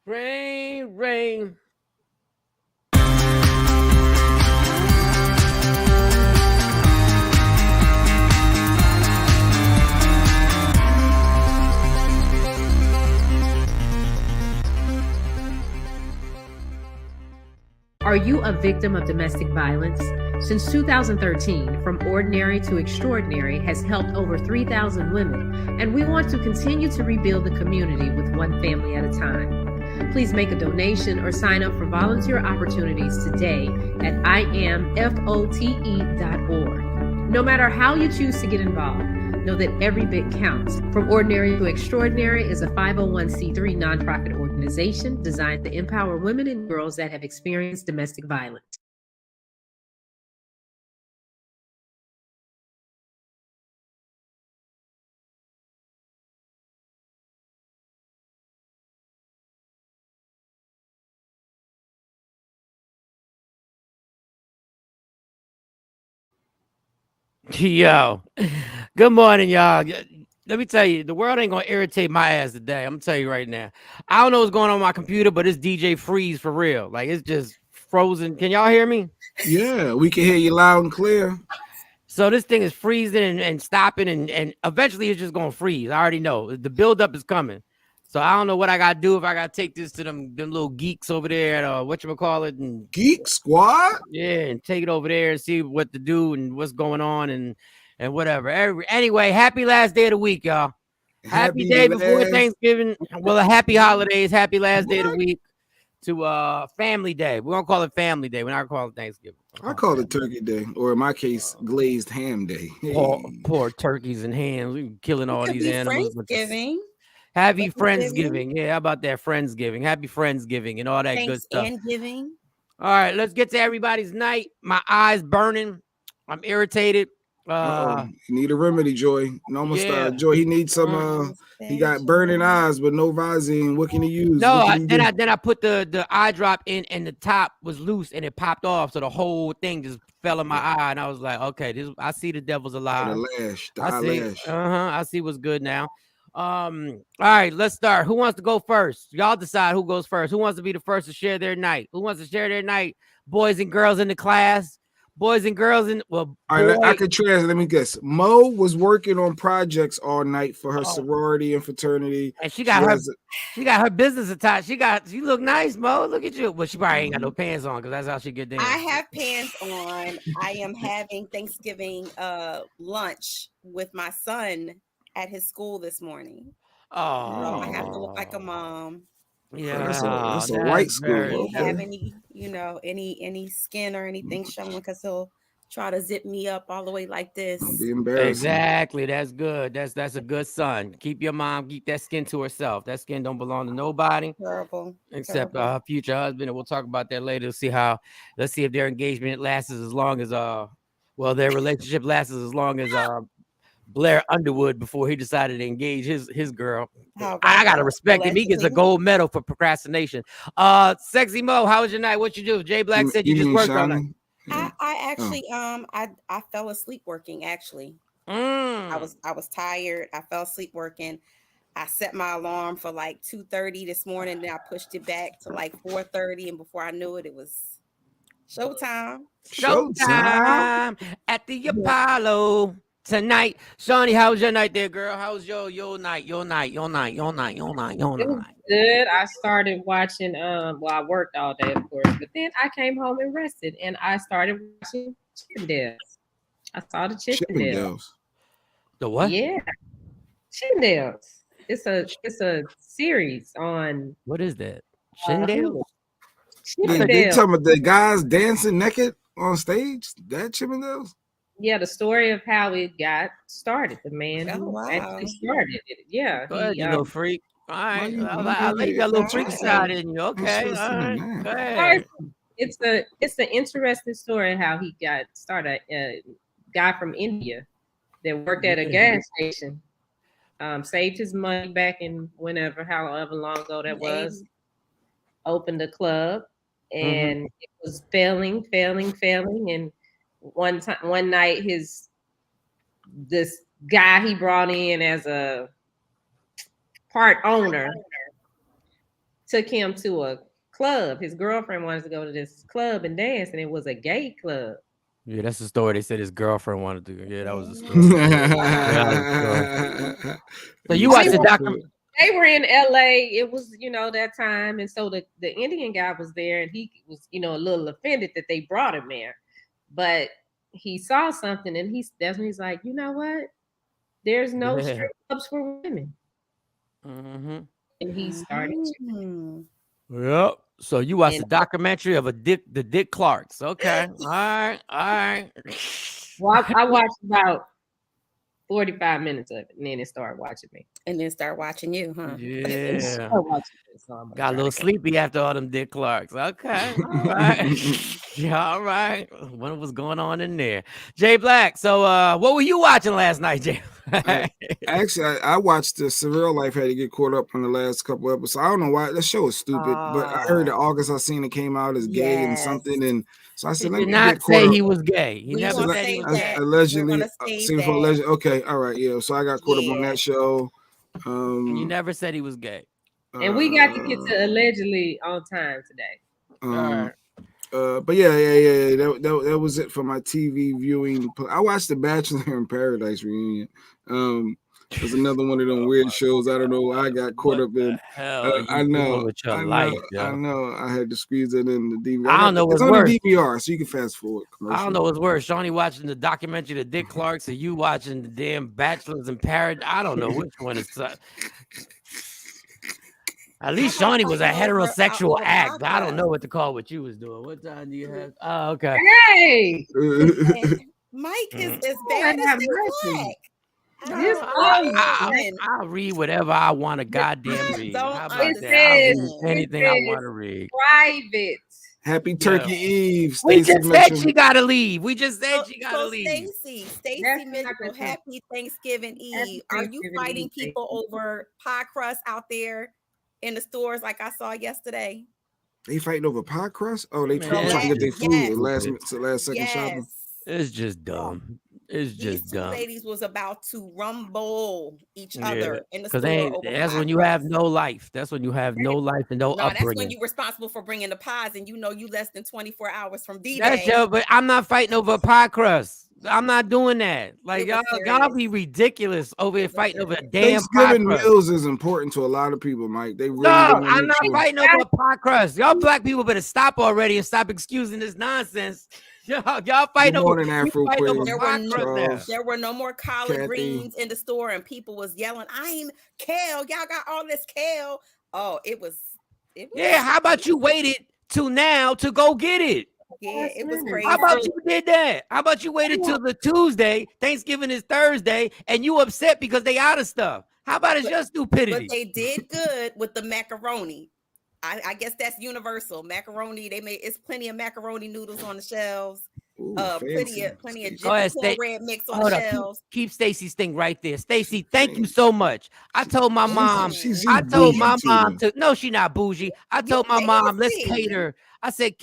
Rain, rain. Are you a victim of domestic violence? Since 2013, From Ordinary to Extraordinary has helped over 3,000 women, and we want to continue to rebuild the community with one family at a time. Please make a donation or sign up for volunteer opportunities today at iamfote.org. No matter how you choose to get involved, know that every bit counts. From Ordinary to Extraordinary is a 501c3 nonprofit organization designed to empower women and girls that have experienced domestic violence. Yo, good morning, y'all. Let me tell you, the world ain't gonna irritate my ass today. I'm gonna tell you right now. I don't know what's going on my computer, but it's DJ freeze for real. Like it's just frozen. Can y'all hear me? Yeah, we can hear you loud and clear. So this thing is freezing and stopping, and eventually it's just gonna freeze. I already know the buildup is coming. So I don't know what I gotta do if I gotta take this to them little geeks over there at whatchamacallit and Geek Squad. yeah, and take it over there and see what to do and what's going on and whatever. Anyway, happy last day of the week, y'all. Happy day before Thanksgiving. Well, a happy holidays. Happy last day of the week to Family Day. We're gonna call it Family Day. We're not gonna call it Thanksgiving. I call it Turkey Day, or in my case, Glazed Ham Day. Hey. Poor turkeys and hams. We're killing all these animals. Friendsgiving. Happy Friendsgiving. Yeah, how about that? Friendsgiving. Happy Friendsgiving and all that good stuff. Thanksgiving. All right, let's get to everybody's night. My eyes burning. I'm irritated. You need a remedy, Joy. Normal style. Joy, he needs some he got burning eyes but no Visine. What can he use? No, then I put the eye drop in and the top was loose and it popped off. So the whole thing just fell in my eye. And I was like, okay, I see the devil's alive. The eyelash. I see what's good now. All right, let's start. Who wants to go first? Y'all decide who goes first. Who wants to be the first to share their night? Who wants to share their night? Boys and girls in the class. Boys and girls in all right, I could translate. Let me guess. Mo was working on projects all night for her sorority and fraternity, and she got her business attached. She look nice, Mo. Look at you. Well, she probably ain't got no pants on because that's how she get down. I have pants on. I am having Thanksgiving lunch with my son at his school this morning. Oh, so I have to look like a mom. Yeah, that's a white school. Have any, any skin or anything showing because he'll try to zip me up all the way like this. Don't be embarrassed. Exactly. That's good. That's a good son. Keep your mom, keep that skin to herself. That skin don't belong to nobody. Terrible. Except her future husband. And we'll talk about that later. Let's see if their engagement lasts as long as their relationship lasts as long as Blair Underwood before he decided to engage his girl. I gotta respect him. He gets a gold medal for procrastination. Sexy Mo, how was your night? What you do? Jay Black said you just worked all night. I actually I fell asleep working actually. I was tired. I fell asleep working. I set my alarm for like 2:30 this morning. Then I pushed it back to like 4:30, and before I knew it, it was showtime. Showtime at the Apollo tonight. Shawnee, how was your night there, girl? How was your night? Your night. It was good. I started watching. I worked all day, of course, but then I came home and rested, and I started watching Chippendales. I saw the Chippendales. The what? Yeah, Chippendales. It's a series on. What is that? Chippendales. They talking about the guys dancing naked on stage. That Chippendales. Yeah, the story of how it got started. The man who actually started it. Yeah, you little freak. All right, I like that little freak side in you. Okay, all right. Go ahead. It's an interesting story how he got started. A guy from India that worked at a gas station, saved his money back in however long ago that was. Opened a club, and it was failing, and one night this guy he brought in as a part owner took him to a club. His girlfriend wanted to go to this club and dance, and it was a gay club. Yeah, that's the story. They said his girlfriend wanted to. Yeah, that was the story. That was the story. So you watched the documentary. They were in LA. It was, that time. And so the Indian guy was there, and he was, a little offended that they brought him there. But he saw something, and that's when he's like, you know what? There's no strip clubs for women. Mm-hmm. And he started. Yep. So you watched the documentary of the Dick Clarks. Okay. All right. Well, I watched about 45 minutes of it, and then it started watching me. And then start watching you, huh? Yeah. Got a little sleepy after all them Dick Clarks. Okay. All right. All right. What was going on in there? Jay Black. So what were you watching last night, Jay? Actually, I watched the Surreal Life. Had to get caught up on the last couple episodes. I don't know why that show is stupid, but I heard that August Alsina came out as gay and something, and so I said, let me not say he was gay. He never said he was gay. Allegedly, okay, all right, yeah. So I got caught up on that show. You never said he was gay, and we got to get to allegedly on time today. All right. But yeah. That was it for my TV viewing. I watched The Bachelor in Paradise reunion. There's another one of them weird shows. I don't know. I got caught up in. I know. I had to squeeze it in the DVD. I don't know what's worse. It's on the DVR, so you can fast forward. I don't know what's worse. Shawnee watching the documentary of Dick Clarks, or you watching the damn Bachelors in Paradise. I don't know which one is. At least Shawnee was a heterosexual act. I don't know what to call what you was doing. What time do you have? Oh, okay. Hey, Mike is as bad as Black. I'll read whatever I want to goddamn read. How about that? I'll read anything I want to read. Private. Happy Turkey Eve. We just said she gotta leave. We just said she gotta leave. Stacy Mitchell, happy Thanksgiving Eve. Are you fighting people over pie crust out there in the stores like I saw yesterday? They fighting over pie crust? Oh, they trying to get their food last second shopping. It's just dumb. It's just dumb. These ladies was about to rumble each other in the store. That's when you have no life. That's when you have no life and no upbringing. That's when you're responsible for bringing the pies, and you less than 24 hours from D-Day. But I'm not fighting over a pie crust. I'm not doing that. Like y'all be ridiculous over here fighting over a damn Thanksgiving meals is important to a lot of people, Mike. They really I'm not fighting over a pie crust. Y'all black people better stop already and stop excusing this nonsense. Y'all fighting over there were no more collard greens in the store, and people was yelling, "I'm kale! Y'all got all this kale!" Oh, it was. How about you waited till now to go get it? Yeah, it was crazy. How about you did that? How about you waited till the Tuesday? Thanksgiving is Thursday, and you upset because they out of stuff. How about it's your stupidity? But they did good with the macaroni. I guess that's universal. Macaroni, it's plenty of macaroni noodles on the shelves. Ooh, plenty of red mix on the shelves. Keep Stacy's thing right there. Stacy, thank you so much. I told my mom. No, she's not bougie. I told my mom, let's cater. I said,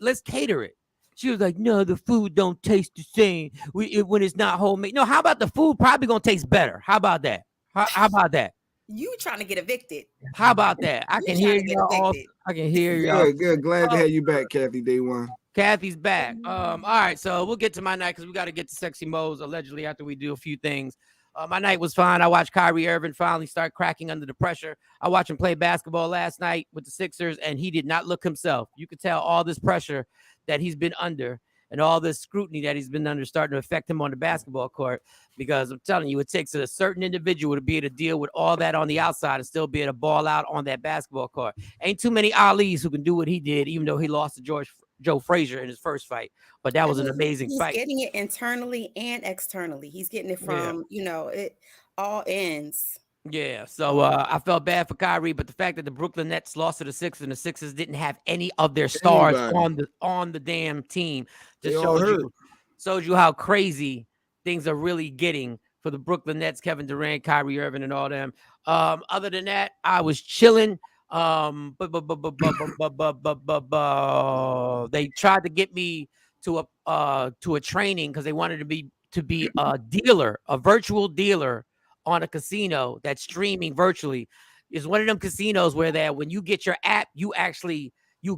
let's cater it. She was like, no, the food don't taste the same when it's not homemade. No, how about the food probably gonna taste better? How about that? How about that? You trying to get evicted? How about that? I can hear y'all. I can hear y'all. Good. Glad to have you back, Kathy. Day one. Kathy's back. All right, so we'll get to my night because we got to get to Sexy Mo's allegedly after we do a few things. My night was fine. I watched Kyrie Irving finally start cracking under the pressure. I watched him play basketball last night with the Sixers, and he did not look himself. You could tell all this pressure that he's been under and all this scrutiny that he's been under starting to affect him on the basketball court, because I'm telling you, it takes a certain individual to be able to deal with all that on the outside and still be able to ball out on that basketball court. Ain't too many Alis who can do what he did, even though he lost to Joe Frazier in his first fight. But that was an amazing fight. He's getting it internally and externally. He's getting it from, it all ends. Yeah, so I felt bad for Kyrie, but the fact that the Brooklyn Nets lost to the Sixers and the Sixers didn't have any of their stars on the damn team just shows you how crazy things are really getting for the Brooklyn Nets, Kevin Durant, Kyrie Irving, and all them. Other than that, I was chilling. They tried to get me to a training because they wanted to be a dealer, a virtual dealer on a casino that's streaming virtually. It's one of them casinos where that when you get your app, you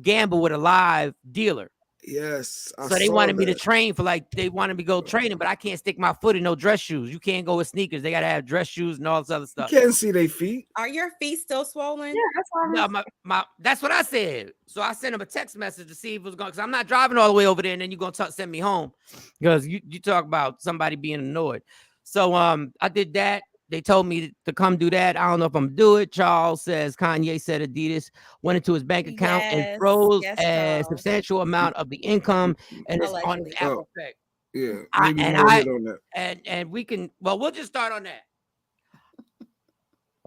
gamble with a live dealer. Yes, I So they saw wanted me to that. train they wanted me to go training, but I can't stick my foot in no dress shoes. You can't go with sneakers. They gotta have dress shoes and all this other You stuff. can't see their feet. Are your feet still swollen? Yeah, that's all. No, that's what I said. So I sent him a text message to see if it was going, because I'm not driving all the way over there, and then you're gonna send me home because you talk about somebody being annoyed. So I did that. They told me to come do that. I don't know if I'm gonna do it. Charles says Kanye said Adidas went into his bank account and Yes, froze yes, a Charles. substantial amount of the income, and it's on his Allegedly. Apple Pay. Yeah, maybe more hit on that. And we can. Well, we'll just start on that.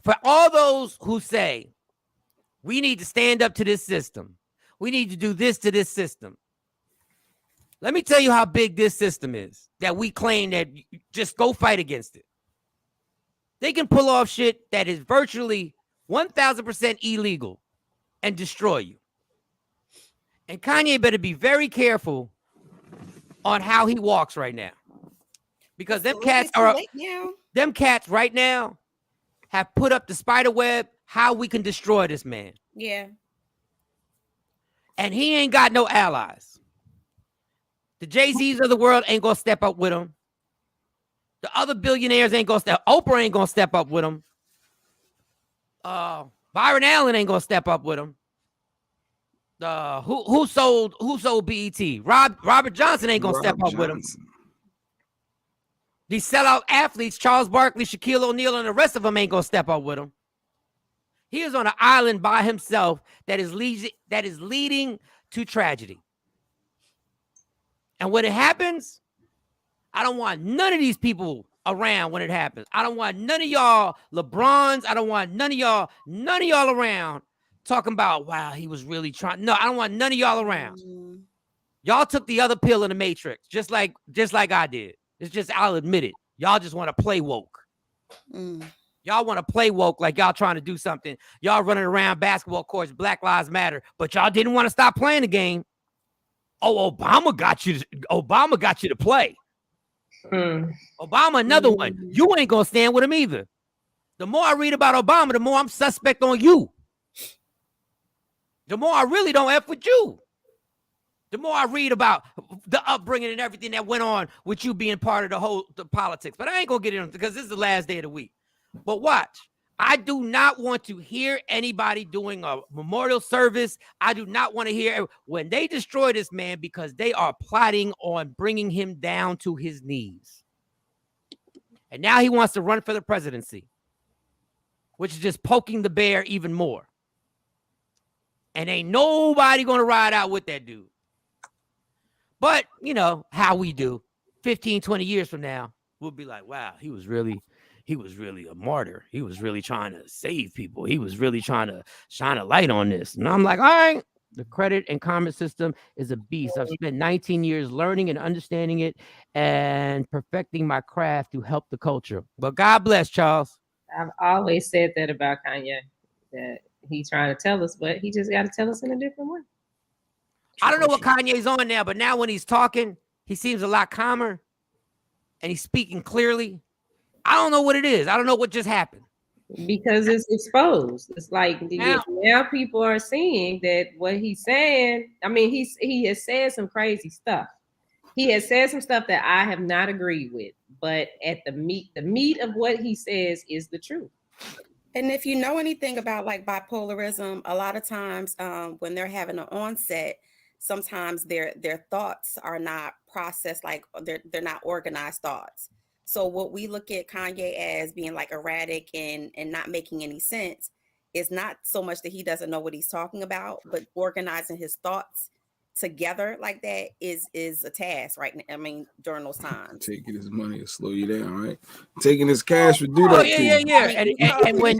For all those who say we need to stand up to this system, we need to do this to this system. Let me tell you how big this system is that we claim that just go fight against it. They can pull off shit that is virtually 1,000% illegal and destroy you. And Kanye better be very careful on how he walks right now. Because them cats right now have put up the spider web how we can destroy this man. Yeah. And he ain't got no allies. The Jay-Z's of the world ain't gonna step up with him. The other billionaires ain't gonna step. Oprah ain't gonna step up with him. Byron Allen ain't gonna step up with him. Who sold BET? Robert Johnson ain't gonna step up with him. These sellout athletes, Charles Barkley, Shaquille O'Neal, and the rest of them ain't gonna step up with him. He is on an island by himself that is leading to tragedy. And when it happens, I don't want none of these people around when it happens. I don't want none of y'all LeBrons. I don't want none of y'all around talking about, wow, he was really trying. No, I don't want none of y'all around. Y'all took the other pill in the Matrix, just like I did. It's just, I'll admit it. Y'all just want to play woke. Y'all want to play woke like y'all trying to do something. Y'all running around basketball courts, Black Lives Matter, but y'all didn't want to stop playing the game. Oh, Obama got you to play. Obama, another one. You ain't gonna stand with him either. The more I read about Obama, the more I'm suspect on you. The more I really don't F with you. The more I read about the upbringing and everything that went on with you being part of the politics. But I ain't gonna get into it because this is the last day of the week. But watch. I do not want to hear anybody doing a memorial service. I do not want to hear when they destroy this man because they are plotting on bringing him down to his knees. And now he wants to run for the presidency, which is just poking the bear even more. And ain't nobody going to ride out with that dude. But, you know, how we do 15, 20 years from now, we'll be like, wow, he was really a martyr. He was really trying to save people. He was really trying to shine a light on this. And I'm like, all right, the credit and karma system is a beast. I've spent 19 years learning and understanding it and perfecting my craft to help the culture. But God bless, Charles. I've always said that about Kanye, that he's trying to tell us, but he just got to tell us in a different way. I don't know what Kanye's on now, but now when he's talking, he seems a lot calmer and he's speaking clearly. I don't know what it is. I don't know what just happened. Because it's exposed. It's like now people are seeing that what he's saying. I mean, he has said some crazy stuff. He has said some stuff that I have not agreed with. But at the meat of what he says is the truth. And if you know anything about like bipolarism, a lot of times when they're having an onset, sometimes their thoughts are not processed, like they're not organized thoughts. So what we look at Kanye as being like erratic and not making any sense is not so much that he doesn't know what he's talking about, but organizing his thoughts together like that is a task right now. I mean, during those times. Taking his money to slow you down, right? Taking his cash would do that. Yeah. And when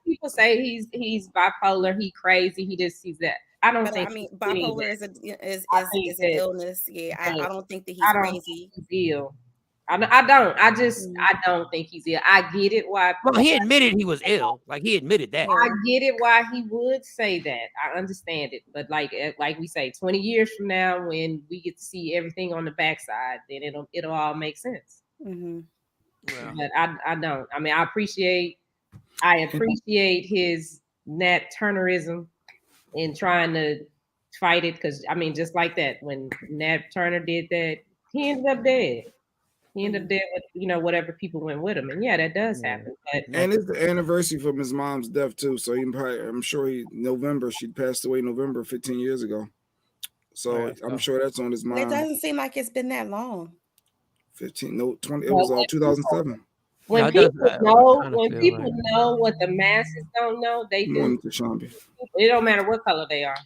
people say he's bipolar, he crazy, he just sees that. I don't think. I mean, bipolar is an illness. Yeah, I don't think that he's crazy. He's ill. I don't think he's ill. I get it why. Well, he admitted he was ill. Like he admitted that. I get it why he would say that. I understand it. But like we say, 20 years from now, when we get to see everything on the backside, then it'll all make sense. Mm-hmm. But I don't. I mean, I appreciate I appreciate his Nat Turnerism in trying to fight it, because I mean, just like that, when Nat Turner did that, he ended up dead. He ended up dead with, you know, whatever people went with him, and yeah, that does happen. But And it's the anniversary from his mom's death too, so I'm sure she passed away November 15 years ago. So I'm sure that's on his mind. It doesn't seem like it's been that long. 15, no, 20. It was 2007. When people know what the masses don't know, they do. It don't matter what color they are,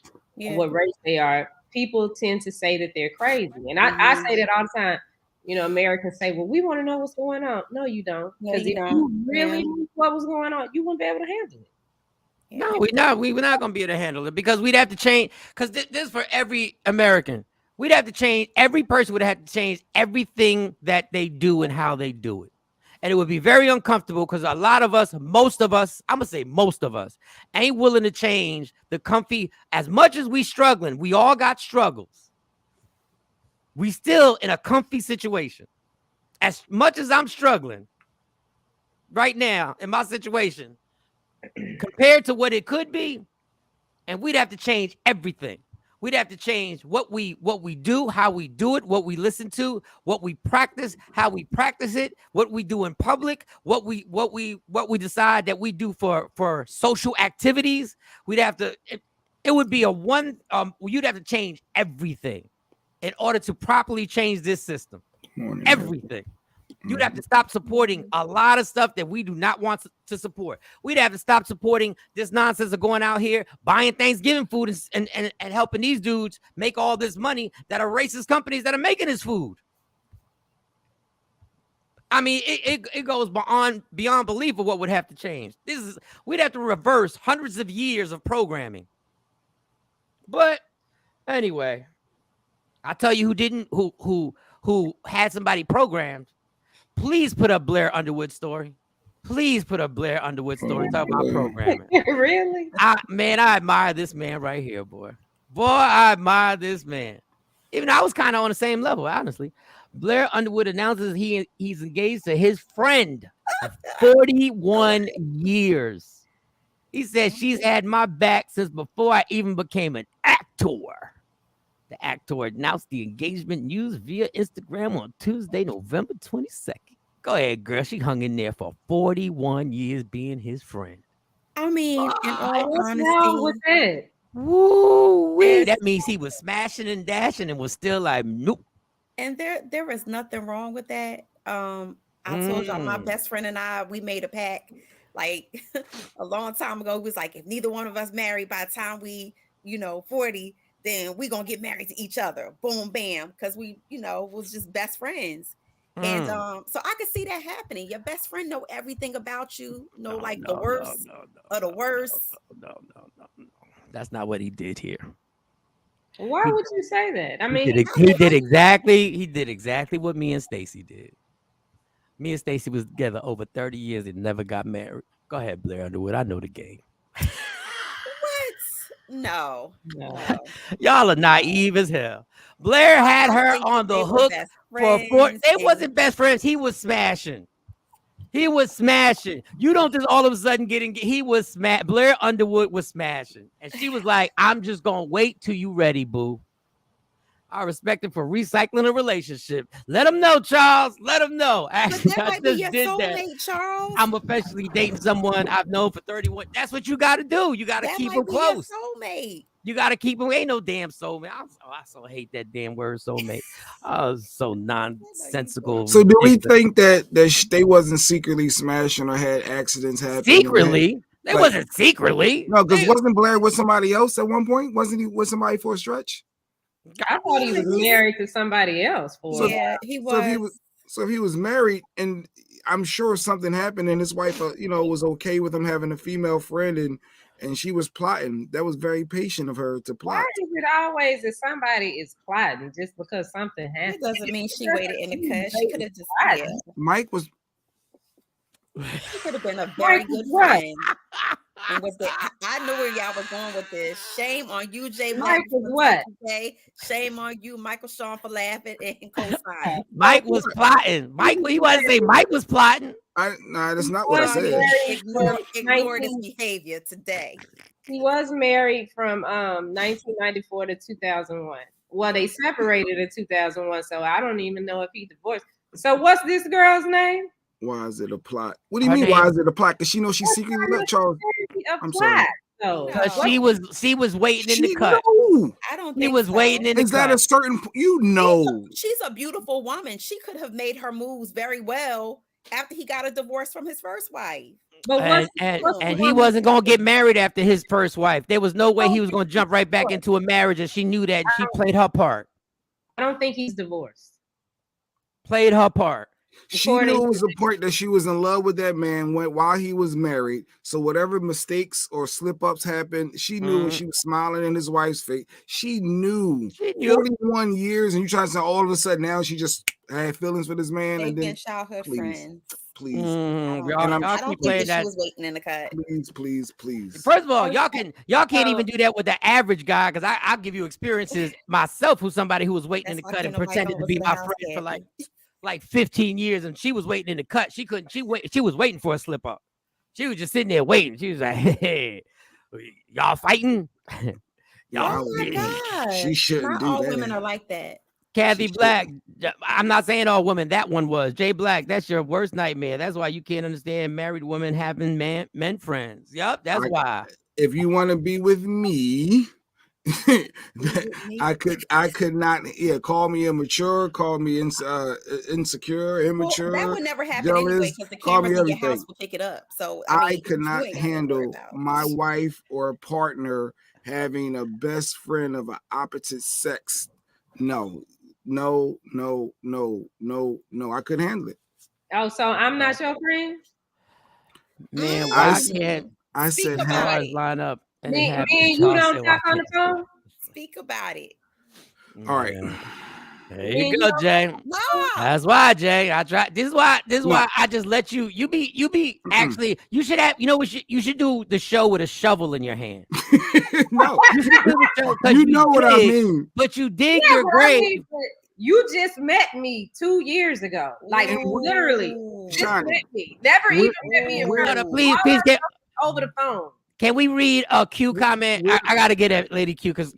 or what race they are. People tend to say that they're crazy, and I say that all the time. You know, Americans say, "Well, we want to know what's going on." No, you don't. Because if you really knew what was going on, you wouldn't be able to handle it. No, we're not. We're not going to be able to handle it, because we'd have to change. Because this is for every American. We'd have to change. Every person would have to change everything that they do and how they do it. And it would be very uncomfortable, because a lot of us, most of us, I'm going to say most of us, ain't willing to change the comfy. As much as we struggling, we all got struggles. We still in a comfy situation. As much as I'm struggling right now in my situation, compared to what it could be, and we'd have to change everything. We'd have to change what we do, how we do it, what we listen to, what we practice, how we practice it, what we do in public, what we decide that we do for social activities. We'd have to. It would be you'd have to change everything in order to properly change this system. Everything. You'd have to stop supporting a lot of stuff that we do not want to support. We'd have to stop supporting this nonsense of going out here, buying Thanksgiving food and helping these dudes make all this money that are racist companies that are making this food. I mean, it goes beyond belief of what would have to change. We'd have to reverse hundreds of years of programming. But anyway, I'll tell you who had somebody programmed. Please put up Blair Underwood's story. Please put up Blair Underwood's story. Talk about programming. Really? I admire this man right here, boy. Boy, I admire this man. Even though I was kind of on the same level, honestly. Blair Underwood announces he's engaged to his friend of 41 years. He said, "She's had my back since before I even became an actor." The actor announced the engagement news via Instagram on Tuesday, November 22nd. Go ahead, girl. She hung in there for 41 years being his friend. I mean, in all what's honesty, wrong with that? Woo-wee. That means he was smashing and dashing and was still like, nope. And there is nothing wrong with that. I told y'all, my best friend and I, we made a pact like a long time ago. It was like, if neither one of us married by the time we, 40, then we gonna get married to each other. Boom, bam, because we, was just best friends. And so I could see that happening. Your best friend know everything about you, the worst of the worst. No. That's not what he did here. Why would you say that? I mean, he did exactly what me and Stacy did. Me and Stacy was together over 30 years and never got married. Go ahead, Blair Underwood. I know the game. No. Y'all are naive as hell. Blair had her on the hook they wasn't best friends. He was smashing. You don't just all of a sudden he was Blair Underwood was smashing. And she was like, "I'm just gonna wait till you ready, boo." I respect him for recycling a relationship. Let him know, Charles. Let him know. Actually, I just did that. Charles. I'm officially dating someone I've known for 31. That's what you got to do. You got to keep him close. Soulmate. You got to keep him. Ain't no damn soulmate. I so hate that damn word soulmate. Oh, so nonsensical. So do we think that they wasn't secretly smashing or had accidents happen? Secretly? They wasn't secretly. No, because wasn't Blair with somebody else at one point? Wasn't he with somebody for a stretch? I thought he was married to somebody else. He was. So if he was married, and I'm sure something happened, and his wife, was okay with him having a female friend, and she was plotting. That was very patient of her to plot. Why is it always that somebody is plotting just because something happened? It doesn't mean she waited in the cut. She could have just. Mike was. She could have been a very good friend. And with the, I knew where y'all was going with this. Shame on you, Jay Black. Mike was what? Shame on you, Michael Shawn, for laughing and co-signing. Mike was plotting. Mike, he wanted to say Mike was plotting. Nah, that's not what I Shawnee said. Ignore this behavior today. He was married from 1994 to 2001. Well, they separated in 2001, so I don't even know if he divorced. So what's this girl's name? Why is it a plot? What do you mean? Why is it a plot? Because she knows she's secretly love Charles. I'm sorry. Because she was waiting in the cut. I don't he think was so. waiting in the cut. Is that a certain? You know, she's a beautiful woman. She could have made her moves very well after he got a divorce from his first wife. But and he wasn't gonna get married after his first wife. There was no way he was gonna jump right back into a marriage, and she knew that. She played her part. I don't think he's divorced. Played her part. She knew it was the point that she was in love with that man while he was married. So whatever mistakes or slip-ups happened, she knew when she was smiling in his wife's face. She knew. 41 years, and you trying to say all of a sudden now she just had feelings for this man. They've and then been childhood friends. Please. Y'all keep playing that. She was waiting in the cut. Please. First of all, y'all can't even do that with the average guy, because I'll give you experiences myself, who's somebody who was waiting in the cut and pretended to be my friend for like 15 years, and she was waiting in the cut. She was waiting for a slip up. She was just sitting there waiting. She was like, hey, y'all fighting? Oh my God. She shouldn't Not do all that. women are like that. Kathy Black, I'm not saying all women. That one was Jay Black. That's your worst nightmare. That's why you can't understand married women having men friends. Yep, that's why. If you want to be with me, I could not. Yeah, call me immature, call me insecure, immature. Well, that would never happen anyway, because the cameras in your house will pick it up. So I could not handle my wife or a partner having a best friend of an opposite sex. No. I couldn't handle it. Oh, so I'm not your friend? Man, I said line up. And me and you don't talk on the phone? Speak about it. All right. There you go, Jay. No. That's why, Jay. I tried. This is why I just let you. You be actually. You should have. You know what? You should do the show with a shovel in your hand. No, you know what I mean. But you dig your grave. You just met me 2 years ago. Like literally, just met me. Never even met me in person. Please get over the phone. Can we read a Q comment? I got to get at Lady Q because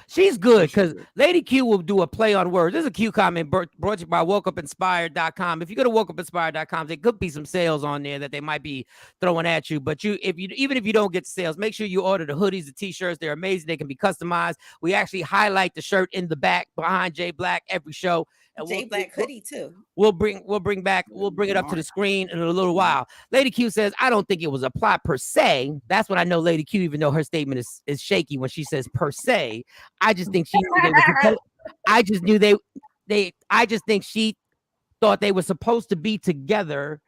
she's good, because Lady Q will do a play on words. There's a Q comment brought to you by WokeUpInspired.com. If you go to WokeUpInspired.com, there could be some sales on there that they might be throwing at you. But even if you don't get the sales, make sure you order the hoodies, the t-shirts. They're amazing. They can be customized. We actually highlight the shirt in the back behind Jay Black every show. Jay Black hoodie too. We'll bring it up to the screen in a little while. Lady Q says, I don't think it was a plot per se. That's when I know Lady Q, even though her statement is shaky when she says per se. I just think she thought they were supposed to be together.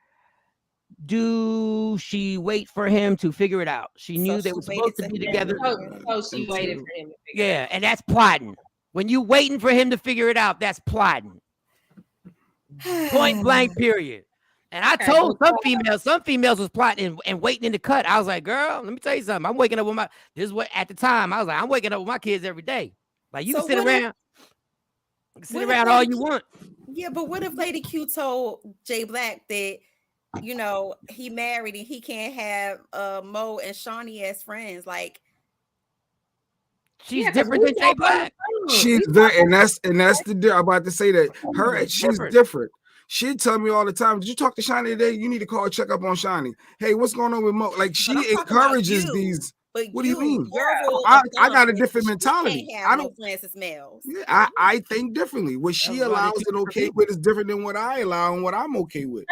Do she wait for him to figure it out? She knew they were supposed to be together. So she waited for him to figure it out. And that's plotting. When you waiting for him to figure it out, that's plotting. Point blank, period. And I told some females was plotting and waiting in the cut. I was like, girl, let me tell you something. I'm waking up with at the time, I was like, I'm waking up with my kids every day. Like, you can sit around all you want. Yeah, but what if Lady Q told Jay Black that, you know, he married and he can't have Mo and Shawnee as friends? Like, she's different than Jay Black. She's very, and that's the deal. I'm about to say that she's different. She'd tell me all the time, did you talk to Shawnee today? You need to call check up on Shawnee. Hey, what's going on with Mo? Like, she encourages these. But what do you mean? I got a different mentality. I don't friends as males. Yeah, I think differently. What she allows and okay with is different than what I allow and what I'm okay with.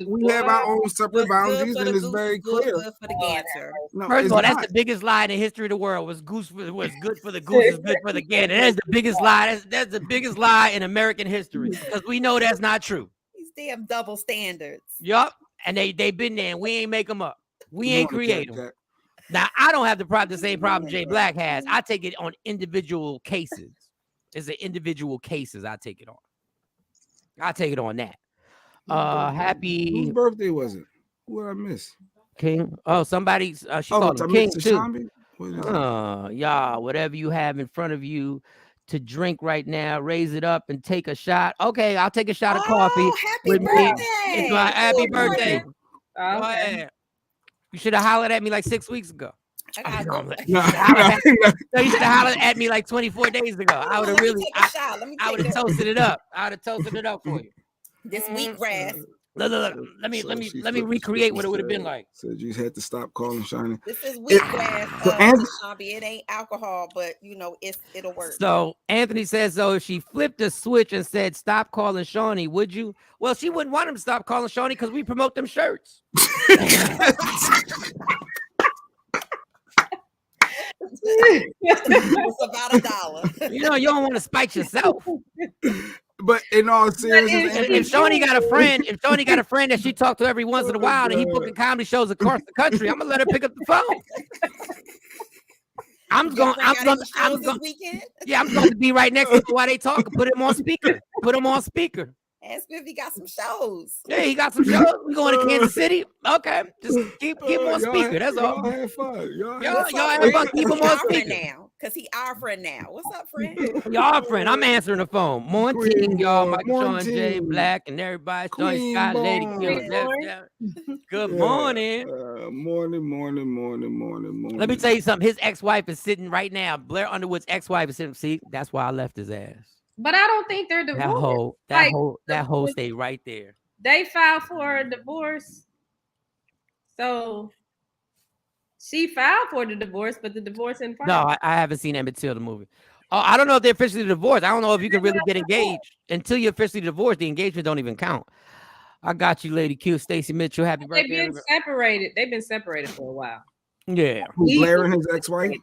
We have our own separate boundaries, and it's very clear. For the gander. First of all, that's the biggest lie in the history of the world. Was good for the goose is good for the gander. That's the biggest lie. That's the biggest lie in American history, because we know that's not true. These damn double standards. Yup, and they've been there, and we ain't make them up. We ain't create them. Now, I don't have the same problem Jay Black has. I take it on individual cases. It's the individual cases I take it on. I take it on that. Happy. Whose birthday was it? Who did I miss? King. Oh, somebody. She Oh, called him King Mr. too. Shambi? What is it? Y'all, whatever you have in front of you to drink right now, raise it up and take a shot. Okay, I'll take a shot of coffee Oh, happy with me. It's my birthday. happy Good morning. birthday. Oh, Go okay. ahead. You should have hollered at me like 6 weeks ago. I gotta go. No, No, you should have hollered at me like 24 days ago. I would have really, take a shot. Let me I would have toasted it up. I would have toasted it up for you. this wheatgrass. Look. Let me recreate what it would have been like. Said you had to stop calling Shawnee. This is wheatgrass. Shambi. It ain't alcohol, but you know it'll work. So Anthony says, so if she flipped a switch and said, "Stop calling Shawnee," would you? Well, she wouldn't want him to stop calling Shawnee because we promote them shirts. It's about $1. You know, you don't want to spite yourself. But in all seriousness, If Shawnee got a friend, that she talked to every once in a while, and he booking comedy shows across the country, I'm gonna let her pick up the phone. I'm going to be right next to him while they talk. Put him on speaker. Ask me if he got some shows. Yeah, he got some shows. We going to Kansas City. Okay, just keep him on speaker. That's all. Y'all have fun. Y'all have fun. Keep him on speaker now, because he our friend now. What's up, friend? Y'all friend. I'm answering the phone. Morning, y'all. Michael, Shawn, Morning. Jay, Black, and everybody. Queen Scott, Lady Bone. Good morning. Morning. Let me tell you something. His ex-wife is sitting right now. Blair Underwood's ex-wife is sitting. See, that's why I left his ass. But I don't think they're divorced. That whole stay right there. They filed for a divorce. So she filed for the divorce, but the divorce in No, I haven't seen Emmett Till the movie. Oh, I don't know if they're officially divorced. I don't know if you can really get engaged until you're officially divorced. The engagement don't even count. I got you, Lady Q. Stacey Mitchell. Happy birthday. They've been separated. They've been separated for a while. Yeah. Blair and his ex-wife?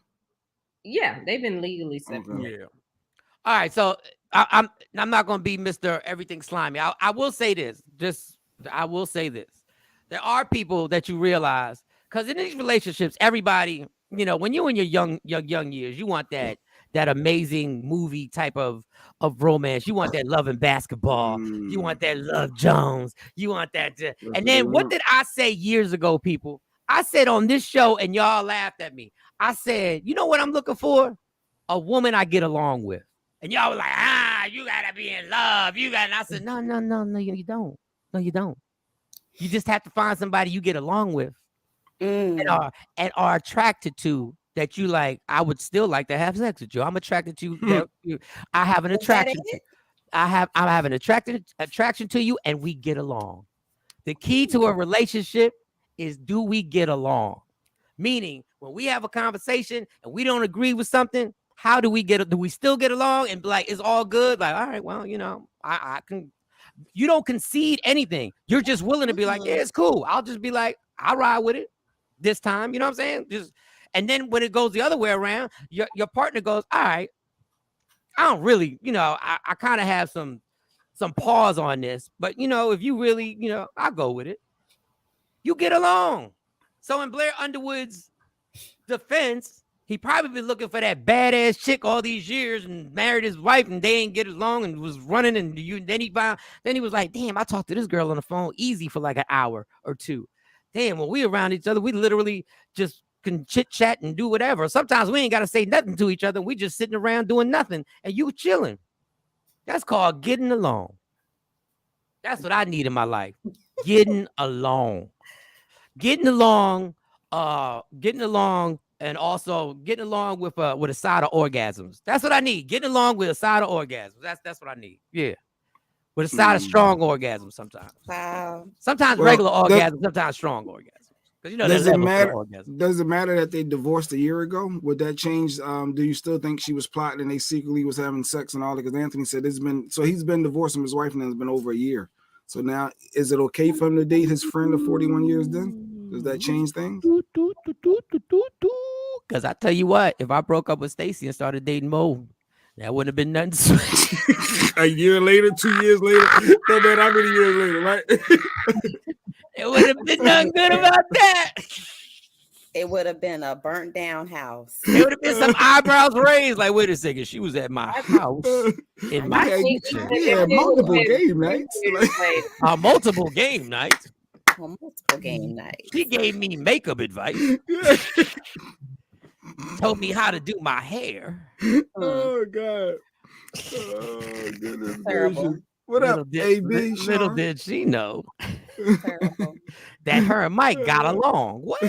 Yeah, they've been legally separated. Yeah. All right, so I'm not gonna be Mr. Everything Slimy. I will say this. I will say this. There are people that you realize, because in these relationships, everybody, when you're in your young years, you want that amazing movie type of romance. You want that Love and Basketball. You want that Love Jones. You want that. And then what did I say years ago, people? I said on this show, and y'all laughed at me. I said, you know what I'm looking for? A woman I get along with. And y'all were like, you gotta be in love. And I said, no, you don't. No, you don't. You just have to find somebody you get along with and are attracted to, that you like. I would still like to have sex with you. I'm attracted to you. I have an attraction. I have an attraction to you, and we get along. The key to a relationship is, do we get along? Meaning, when we have a conversation and we don't agree with something, how do we do we still get along and be like, it's all good? Like, all right, well, I can. You don't concede anything. You're just willing to be like, yeah, it's cool. I'll just be like, I'll ride with it this time. You know what I'm saying? And then when it goes the other way around, your partner goes, all right, I don't really, I kind of have some pause on this, but if you really, I'll go with it. You get along. So in Blair Underwood's defense, he probably been looking for that badass chick all these years and married his wife, and they ain't get along and was running. And then he was like, damn, I talked to this girl on the phone easy for like an hour or two. Damn, when we around each other, we literally just can chit chat and do whatever. Sometimes we ain't got to say nothing to each other. We just sitting around doing nothing and you chilling. That's called getting along. That's what I need in my life. Getting along. And also getting along with a side of orgasms. That's what I need. Getting along with a side of orgasms. That's what I need. Yeah. With a side of strong orgasms sometimes. Wow. Sometimes regular orgasms, sometimes strong orgasms. Because does it matter that they divorced a year ago? Would that change? Do you still think she was plotting and they secretly was having sex and all that? Because Anthony said he's been divorced from his wife and it's been over a year. So now, is it okay for him to date his friend of 41 years then? Does that change things? Because I tell you what, if I broke up with Stacey and started dating Mo, that wouldn't have been nothing. A year later, 2 years later, no matter how many years later, right? It would have been nothing good about that. It would have been a burnt down house. It would have been some eyebrows raised. Like, wait a second, she was at my house in my kitchen. Yeah, multiple game nights. Multiple game nights. On multiple game nights. She gave me makeup advice. Told me how to do my hair. Oh God. Oh goodness Terrible. gracious. What up, AB? Little Shawn? did she know Terrible. that her and Mike got along. What?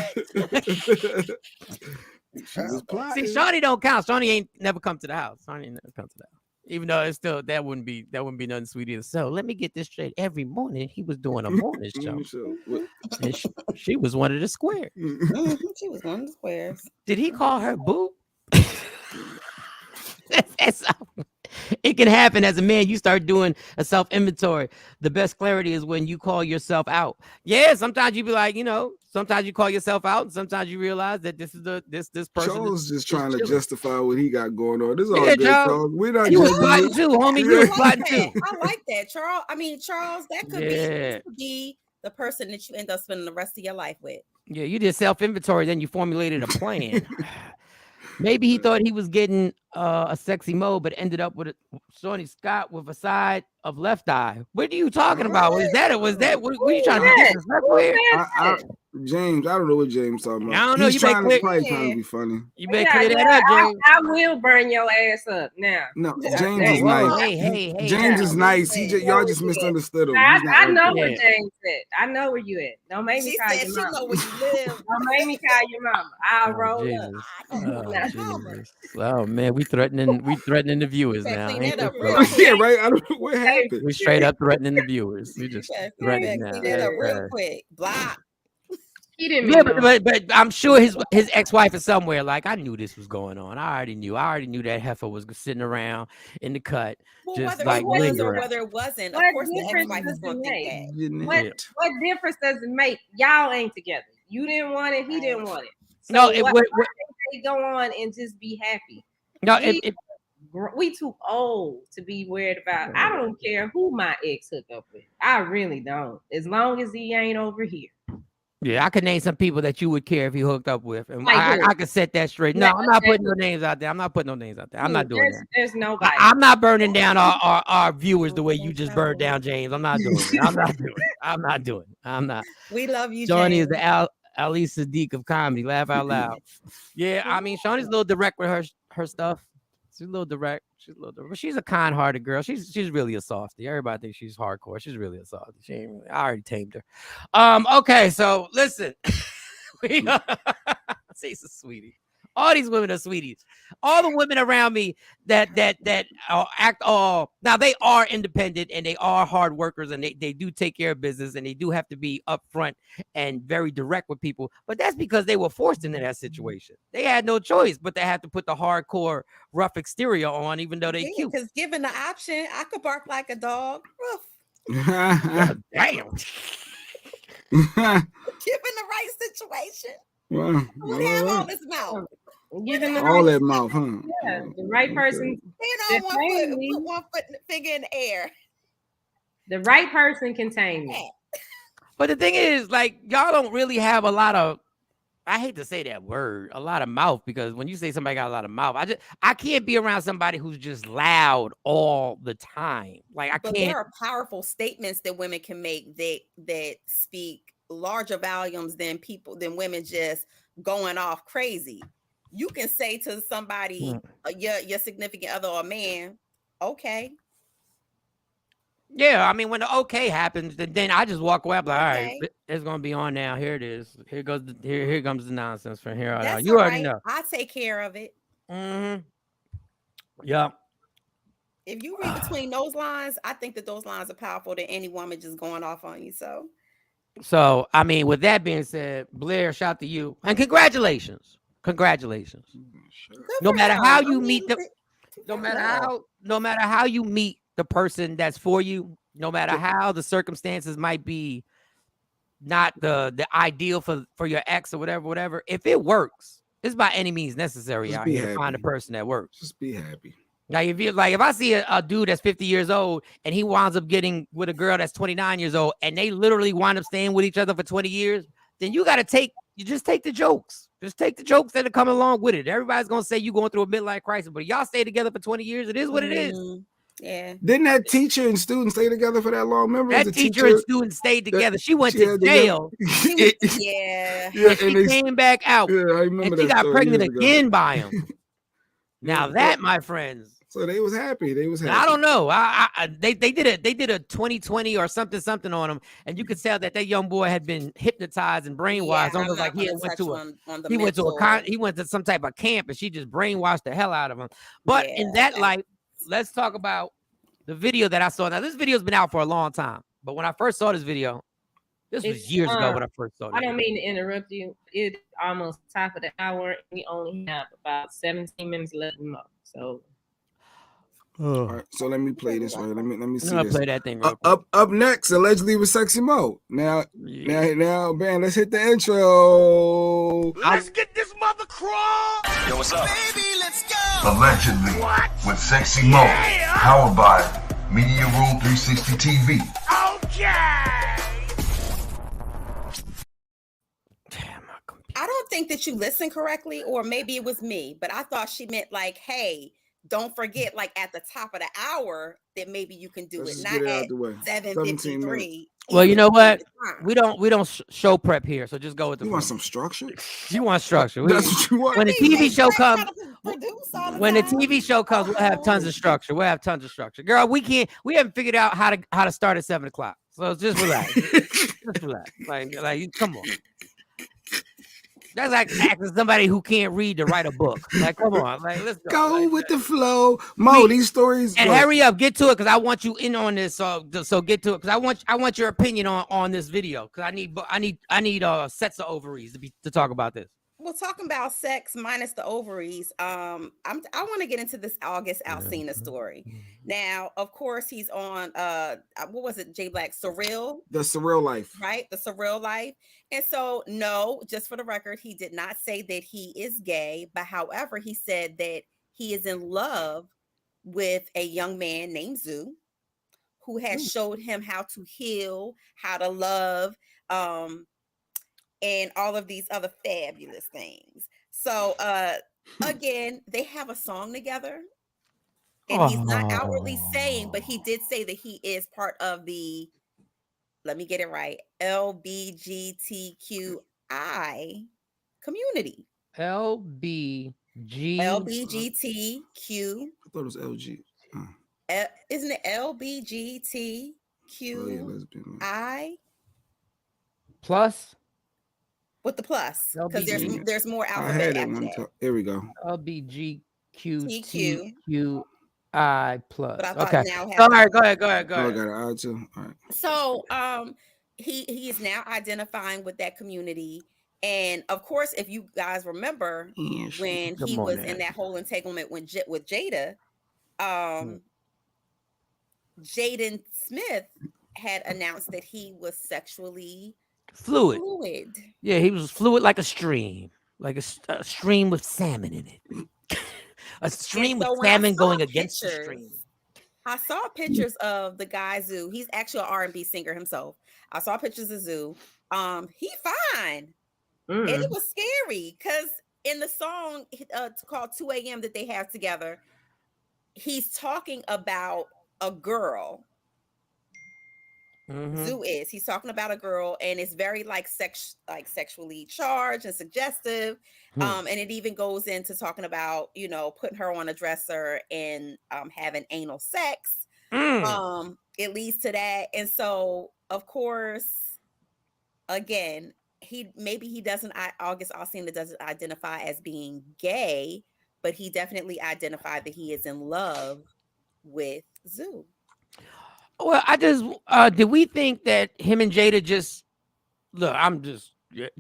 She was See, plotting. Shawnee don't count. Shawnee ain't never come to the house. Shawnee ain't never come to the house. Even though it's still that wouldn't be nothing sweet either. So let me get this straight. Every morning he was doing a morning show. And she was one of the squares. She was one of the squares. Did he call her boo? It can happen as a man. You start doing a self-inventory. The best clarity is when you call yourself out. Yeah, sometimes you be like, sometimes you call yourself out, and sometimes you realize that this is this person. Charles just trying to justify what he got going on. This is all Yeah, good, Charles. We're not you was judging plotting too, homie. You was plotting too. I like that, Charles. I mean, Charles, that could be the person that you end up spending the rest of your life with. Yeah, you did self-inventory, then you formulated a plan. Maybe he thought he was getting a sexy mode, but ended up with Shawnee Scott with a side of left eye. What are you talking about? Was that? What are you trying to be disrespectful here? James, I don't know what James talking about. I don't know. He's probably trying to be funny. You better clear that up, James. I will burn your ass up now. No, James is nice. Hey, James is nice. Y'all just misunderstood him. I know where James at. I know where you at. Don't make me call your mama. She know where you live. Don't make me call your mama. I'll roll up. Oh man, we threatening the viewers now. Yeah, right. I don't know what happened. We straight up threatening the viewers. We just threatening now. Clean that up real quick. Block. He didn't mean but I'm sure his ex-wife is somewhere. Like, I knew this was going on. I already knew that heifer was sitting around in the cut, just like lingering. Or whether it wasn't. Of course, the ex-wife is going to think that. What difference does it make? Y'all ain't together. You didn't want it. He didn't want it. So no, why they go on and just be happy? No, we too old to be worried about. I don't care who my ex hook up with. I really don't. As long as he ain't over here. Yeah, I could name some people that you would care if he hooked up with, and I could set that straight. No, I'm not putting no names out there. I'm not putting no names out there. I'm not doing that. There's nobody. I'm not burning down our viewers the way you just burned down James. I'm not doing it. I'm not. We love you, Shawnee is the Ali Sadiq of comedy. Laugh out loud. Yeah, I mean, Shawnee's a little direct with her stuff. She's a little direct. But she's a kind-hearted girl. She's really a softie. Everybody thinks she's hardcore. She's really a softie. I already tamed her. Okay, so listen. She's a sweetie. All these women are sweeties. All the women around me that act all now, they are independent and they are hard workers and they do take care of business and they do have to be upfront and very direct with people. But that's because they were forced into that situation. They had no choice, but they had to put the hardcore rough exterior on, even though they cute. Because given the option, I could bark like a dog. Damn. Given the right situation. Wow. Who have all this mouth? All that mouth, huh? Yeah, the right person. Put one foot finger in the air. The right person can tame me. But the thing is, like, y'all don't really have a lot of, I hate to say that word, a lot of mouth, because when you say somebody got a lot of mouth, I can't be around somebody who's just loud all the time. Like, I can't. There are powerful statements that women can make that speak larger volumes than women just going off crazy. You can say to somebody, your significant other or man, okay. Yeah, I mean, when the okay happens, then I just walk away. I'm like, all right, it's gonna be on now. Here it is. Here comes the nonsense from here on out. You already know. I take care of it. Mm-hmm. Yeah. If you read between those lines, I think that those lines are powerful than any woman just going off on you. So I mean, with that being said, Blair, shout to you and congratulations. No matter how you meet no matter how you meet the person that's for you, no matter how the circumstances might be not the ideal for your ex or whatever, if it works, it's by any means necessary out here to find a person that works. Just be happy. Now, if I see a dude that's 50 years old and he winds up getting with a girl that's 29 years old and they literally wind up staying with each other for 20 years, then you just take the jokes. Just take the jokes that are coming along with it. Everybody's going to say you're going through a midlife crisis, but y'all stay together for 20 years. It is what it is. Yeah. Didn't that teacher and student stay together for that long? Remember, it was That the teacher and teacher student stayed that together. She went she to had the jail She was, yeah. yeah, and she and they came back out yeah, I and remember she that got story pregnant years ago. again by him. Yeah, Now that, my friends, so they was happy. They was happy. I don't know. They did a 2020 or something on him, and you could tell that young boy had been hypnotized and brainwashed, I'm almost not like he gonna had touch on the he went to mental. he went to some type of camp, and she just brainwashed the hell out of him. But in Yeah, that light, let's talk about the video that I saw. Now this video's been out for a long time, but when I first saw this video, this was It's years ago when I first saw I this. don't mean to interrupt you. It's almost top of the hour, and we only have about 17 minutes left more. So All right, so let me play this right. Let me see this. Play that thing real quick. Up next, allegedly with Sexy Mo. Now, man, let's hit the intro. Let's get this mother crawl. Yo, what's up? Baby, let's go. Allegedly with Sexy Mo. Powered by Media Room 360 TV. Okay. I don't think that you listened correctly, or maybe it was me, but I thought she meant like, hey, don't forget, like at the top of the hour, that maybe you can do Let's it, just not get it out at the way. 7:53. Well, you know what? We don't show prep here, so just go with the. You want some structure? You want structure? That's what you want. When the TV show comes, when the time. TV show comes, we'll have tons of structure. We'll have tons of structure, girl. We haven't figured out how to start at 7 o'clock. So just relax. Just relax. Like, come on. That's like asking somebody who can't read to write a book. Like, come on, like let's go. Go with the flow, Mo. These stories. And hurry up, get to it, because I want you in on this. So get to it, because I want your opinion on this video, because I need sets of ovaries to talk about this. Well, talking about sex minus the ovaries, I want to get into this August Alsina story. Now, of course, he's on what was it, J Black, Surreal? The Surreal Life. Right, the Surreal Life. And so, no, just for the record, he did not say that he is gay, but however, he said that he is in love with a young man named Zoo, who has showed him how to heal, how to love, and all of these other fabulous things. So again, they have a song together, and he's not outwardly saying, but he did say that he is part of the, let me get it right, LBGTQI community. LBGTQ. I thought it was LG. Isn't it LBGTQI plus? With the plus, because there's more alphabet after that. Here we go. LBGQTQI plus. But I thought okay. now All right, go ahead. Oh, I got it. All right, too. All right. So he is now identifying with that community. And of course, if you guys remember when he was in that whole entanglement with Jada, Jaden Smith had announced that he was sexually fluid. Yeah, he was fluid like a stream, like a stream with salmon in it. A stream with salmon going against the stream. I saw pictures of the guy Zoo. He's actually an R&B singer himself. I saw pictures of Zoo. He fine. And it was scary because in the song called 2 a.m. that they have together, he's talking about a girl. Zoo is. He's talking about a girl, and it's very sexually charged and suggestive. And it even goes into talking about, putting her on a dresser and having anal sex. It leads to that. And so, of course, again, August Alsina doesn't identify as being gay, but he definitely identified that he is in love with Zoo. Well, did we think that him and Jada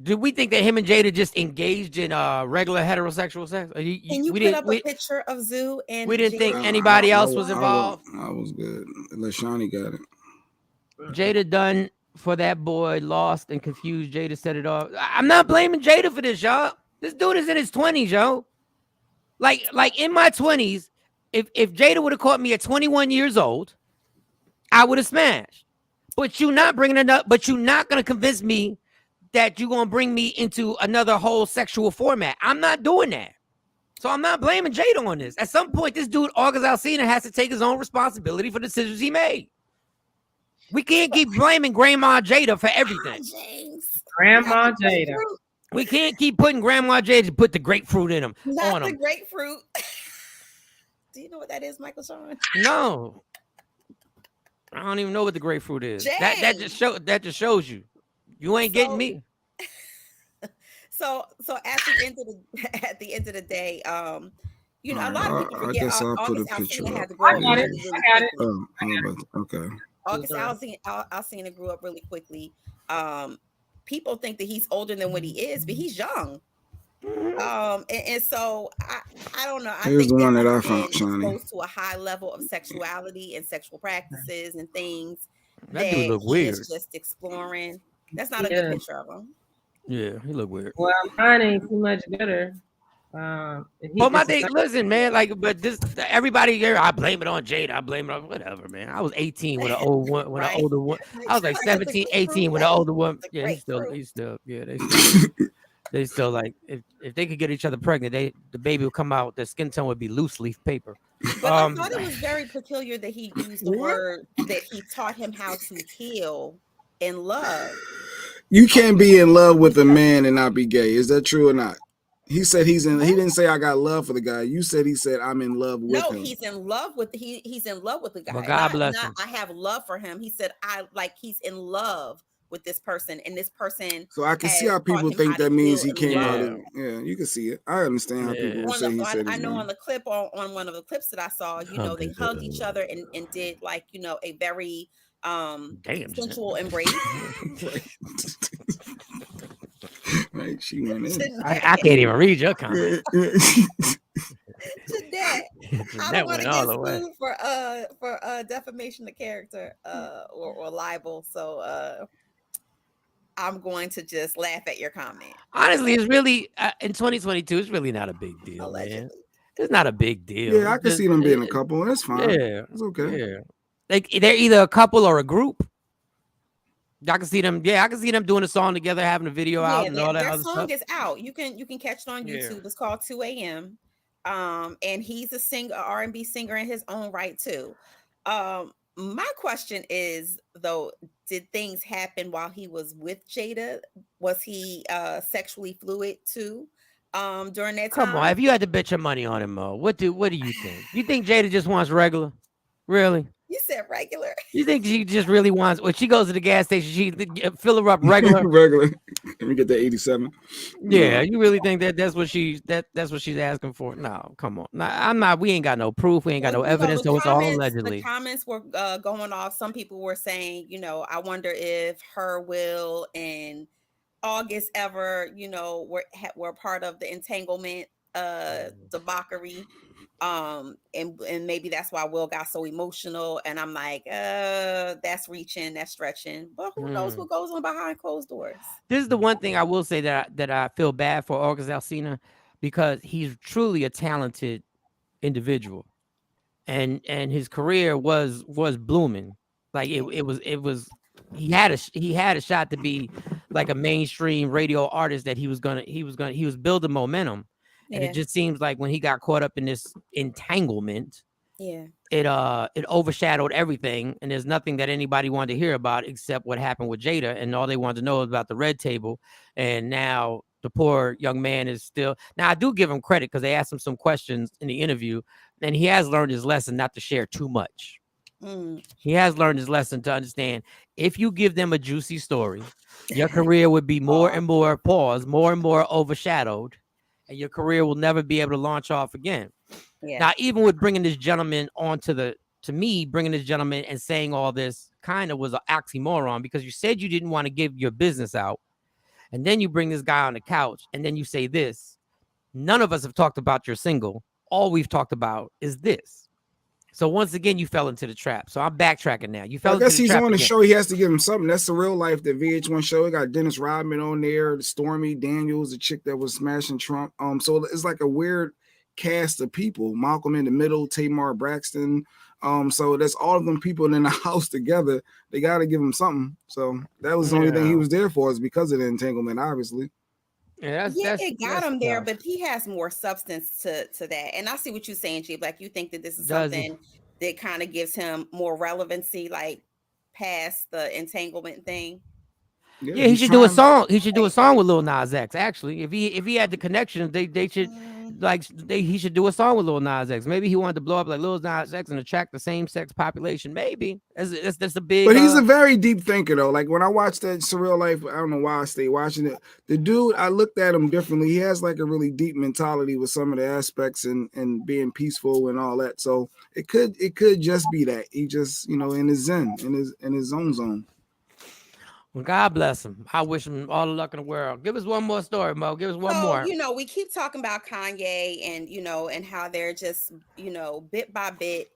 did we think that him and Jada just engaged in regular heterosexual sex? Can you put up a picture of Zoo? And we didn't think anybody else was involved. I was good. Unless Shawnee got it. Jada done for that boy, lost and confused. Jada set it off. I'm not blaming Jada for this, y'all. This dude is in his 20s, yo. Like in my 20s, if Jada would have caught me at 21 years old, I would have smashed. But you're not bringing it up. But you're not going to convince me that you're going to bring me into another whole sexual format. I'm not doing that. So I'm not blaming Jada on this. At some point, this dude, August Alsina, has to take his own responsibility for the decisions he made. We can't keep blaming Grandma Jada for everything. James. Grandma Jada. We can't keep putting Grandma Jada to put the grapefruit in him. Not on the him. grapefruit. Do you know what that is, Michael Shawn? No. I don't even know what the grapefruit is. That just shows you. You ain't getting me. So at the end of the day, you know, a lot of people forget. I guess I'll put a August picture Alsina up. had to grow up I got it. really I got it. quickly. Okay. August Alsina grew up really quickly. People think that he's older than what he is, but he's young. And so I don't know. I Here's think the one that that I he's been found, Shawnee. exposed to a high level of sexuality and sexual practices and things That dude look he weird. is just exploring. That's not a good picture of him. Yeah, he look weird. Well, mine ain't too much better. But my thing, listen, man, but this everybody here, I blame it on Jada. I blame it on whatever, man. I was 18 with an old one, with an older one. I was like 17, 18 with an older one. Yeah, he's still, yeah, they still like if they could get each other pregnant, the baby would come out, the skin tone would be loose leaf paper. But I thought it was very peculiar that he used the word that he taught him how to heal in love. You can't be in love with a man and not be gay. Is that true or not? He said he didn't say I got love for the guy. You said he said I'm in love with him. No, he's in love with he's in love with the guy. Well, God bless him. I have love for him. He said he's in love with this person, and this person. So I can see how people think that means he came out of. Yeah, you can see it. I understand how people will say he said his I know name. on the clip on one of the clips that I saw, you know, they hugged each other and did like, you know, a very sensual embrace. Right, she went in. I can't even read your comment. Jeanette, I don't want to get sued for defamation of character or libel, so I'm going to just laugh at your comment. Honestly, it's really in 2022. It's really not a big deal, man. It's not a big deal. Yeah, I can see them being a couple. That's fine. Yeah, it's okay. Yeah, like they're either a couple or a group. I can see them. Yeah, I can see them doing a song together, having a video out, and all that other stuff. Their song is out. You can catch it on YouTube. Yeah. It's called 2 a.m. And he's a singer, R&B singer in his own right too. My question is though, did things happen while he was with Jada? Was he sexually fluid too? During that time? Come on, if you had to bet your money on him, Mo, what do you think? You think Jada just wants regular? Really? You said regular. You think she just really wants? When she goes to the gas station, she fill her up regular. Regular. Let me get that 87. Yeah, you really think that's what she's asking for? No, come on. I'm not. We ain't got no proof. We ain't got no evidence. So it's all allegedly. The comments were going off. Some people were saying, you know, I wonder if her Will and August ever, you know, were part of the entanglement debauchery. And maybe that's why Will got so emotional, and I'm like, that's reaching, that's stretching, but who knows what goes on behind closed doors. This is the one thing I will say that I feel bad for August Alsina, because he's truly a talented individual, and his career was blooming. Like it was he had a shot to be like a mainstream radio artist that he was building momentum. And it just seems like when he got caught up in this entanglement, it overshadowed everything. And there's nothing that anybody wanted to hear about except what happened with Jada. And all they wanted to know was about the red table. And now the poor young man is still. Now, I do give him credit because they asked him some questions in the interview, and he has learned his lesson not to share too much. He has learned his lesson to understand if you give them a juicy story, your career would be more and more overshadowed. And your career will never be able to launch off again. Yeah. Now, even with bringing this gentleman bringing this gentleman and saying all this kind of was an oxymoron, because you said you didn't want to give your business out. And then you bring this guy on the couch and then you say this. None of us have talked about your single. All we've talked about is this. So once again, you fell into the trap. So I'm backtracking now. You fell into the trap. I guess he's on the show. He has to give him something. That's the real life, the VH1 show. It got Dennis Rodman on there, Stormy Daniels, the chick that was smashing Trump. So it's like a weird cast of people. Malcolm in the Middle, Tamar Braxton. So that's all of them people in the house together. They got to give him something. So that was the only thing he was there for, is because of the entanglement, obviously. Yeah, Yeah, it got that's him there, tough. but he has more substance to that. And I see what you're saying, G. Like you think that this is Does he? something that kind of gives him more relevancy, like past the entanglement thing. Yeah, Yeah, he he's should do a trying. song. He should do a Right. song with Lil Nas X. Actually, if he had the connection, they should Mm, he should do a song with Lil Nas X. Maybe he wanted to blow up like Lil Nas X and attract the same sex population. Maybe that's a big. But he's a very deep thinker, though. Like when I watched that Surreal Life, I don't know why I stayed watching it. The dude, I looked at him differently. He has like a really deep mentality with some of the aspects and being peaceful and all that. So it could just be that he just in his zen, in his own zone. Well, God bless him. I wish him all the luck in the world. Give us one more story, Mo. Give us one So, more. we keep talking about Kanye and, and how they're just, bit by bit,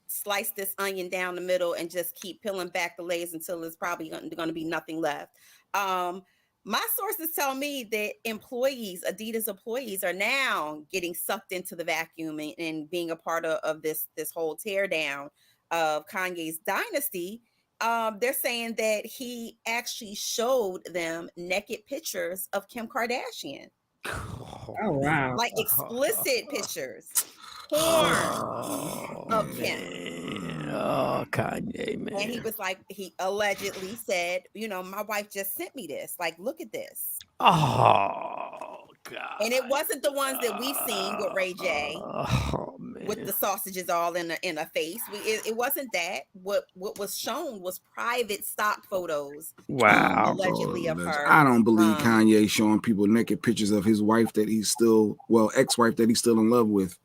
slice this onion down the middle and just keep peeling back the layers until it's probably going to be nothing left. My sources tell me that Adidas employees are now getting sucked into the vacuum and being a part of this whole tear down of Kanye's dynasty. They're saying that he actually showed them naked pictures of Kim Kardashian, Oh, Oh wow. like explicit pictures, porn of Kim. man. Oh, Kanye, man. And he was like, he allegedly said, my wife just sent me this. Like, look at this. Oh, God. And it wasn't the ones that we've seen with Ray J Oh, man. with the sausages all in a face. It wasn't that. What was shown was private stock photos, Wow. allegedly of her. I don't believe Kanye showing people naked pictures of his wife that he's still, ex-wife that he's still in love with,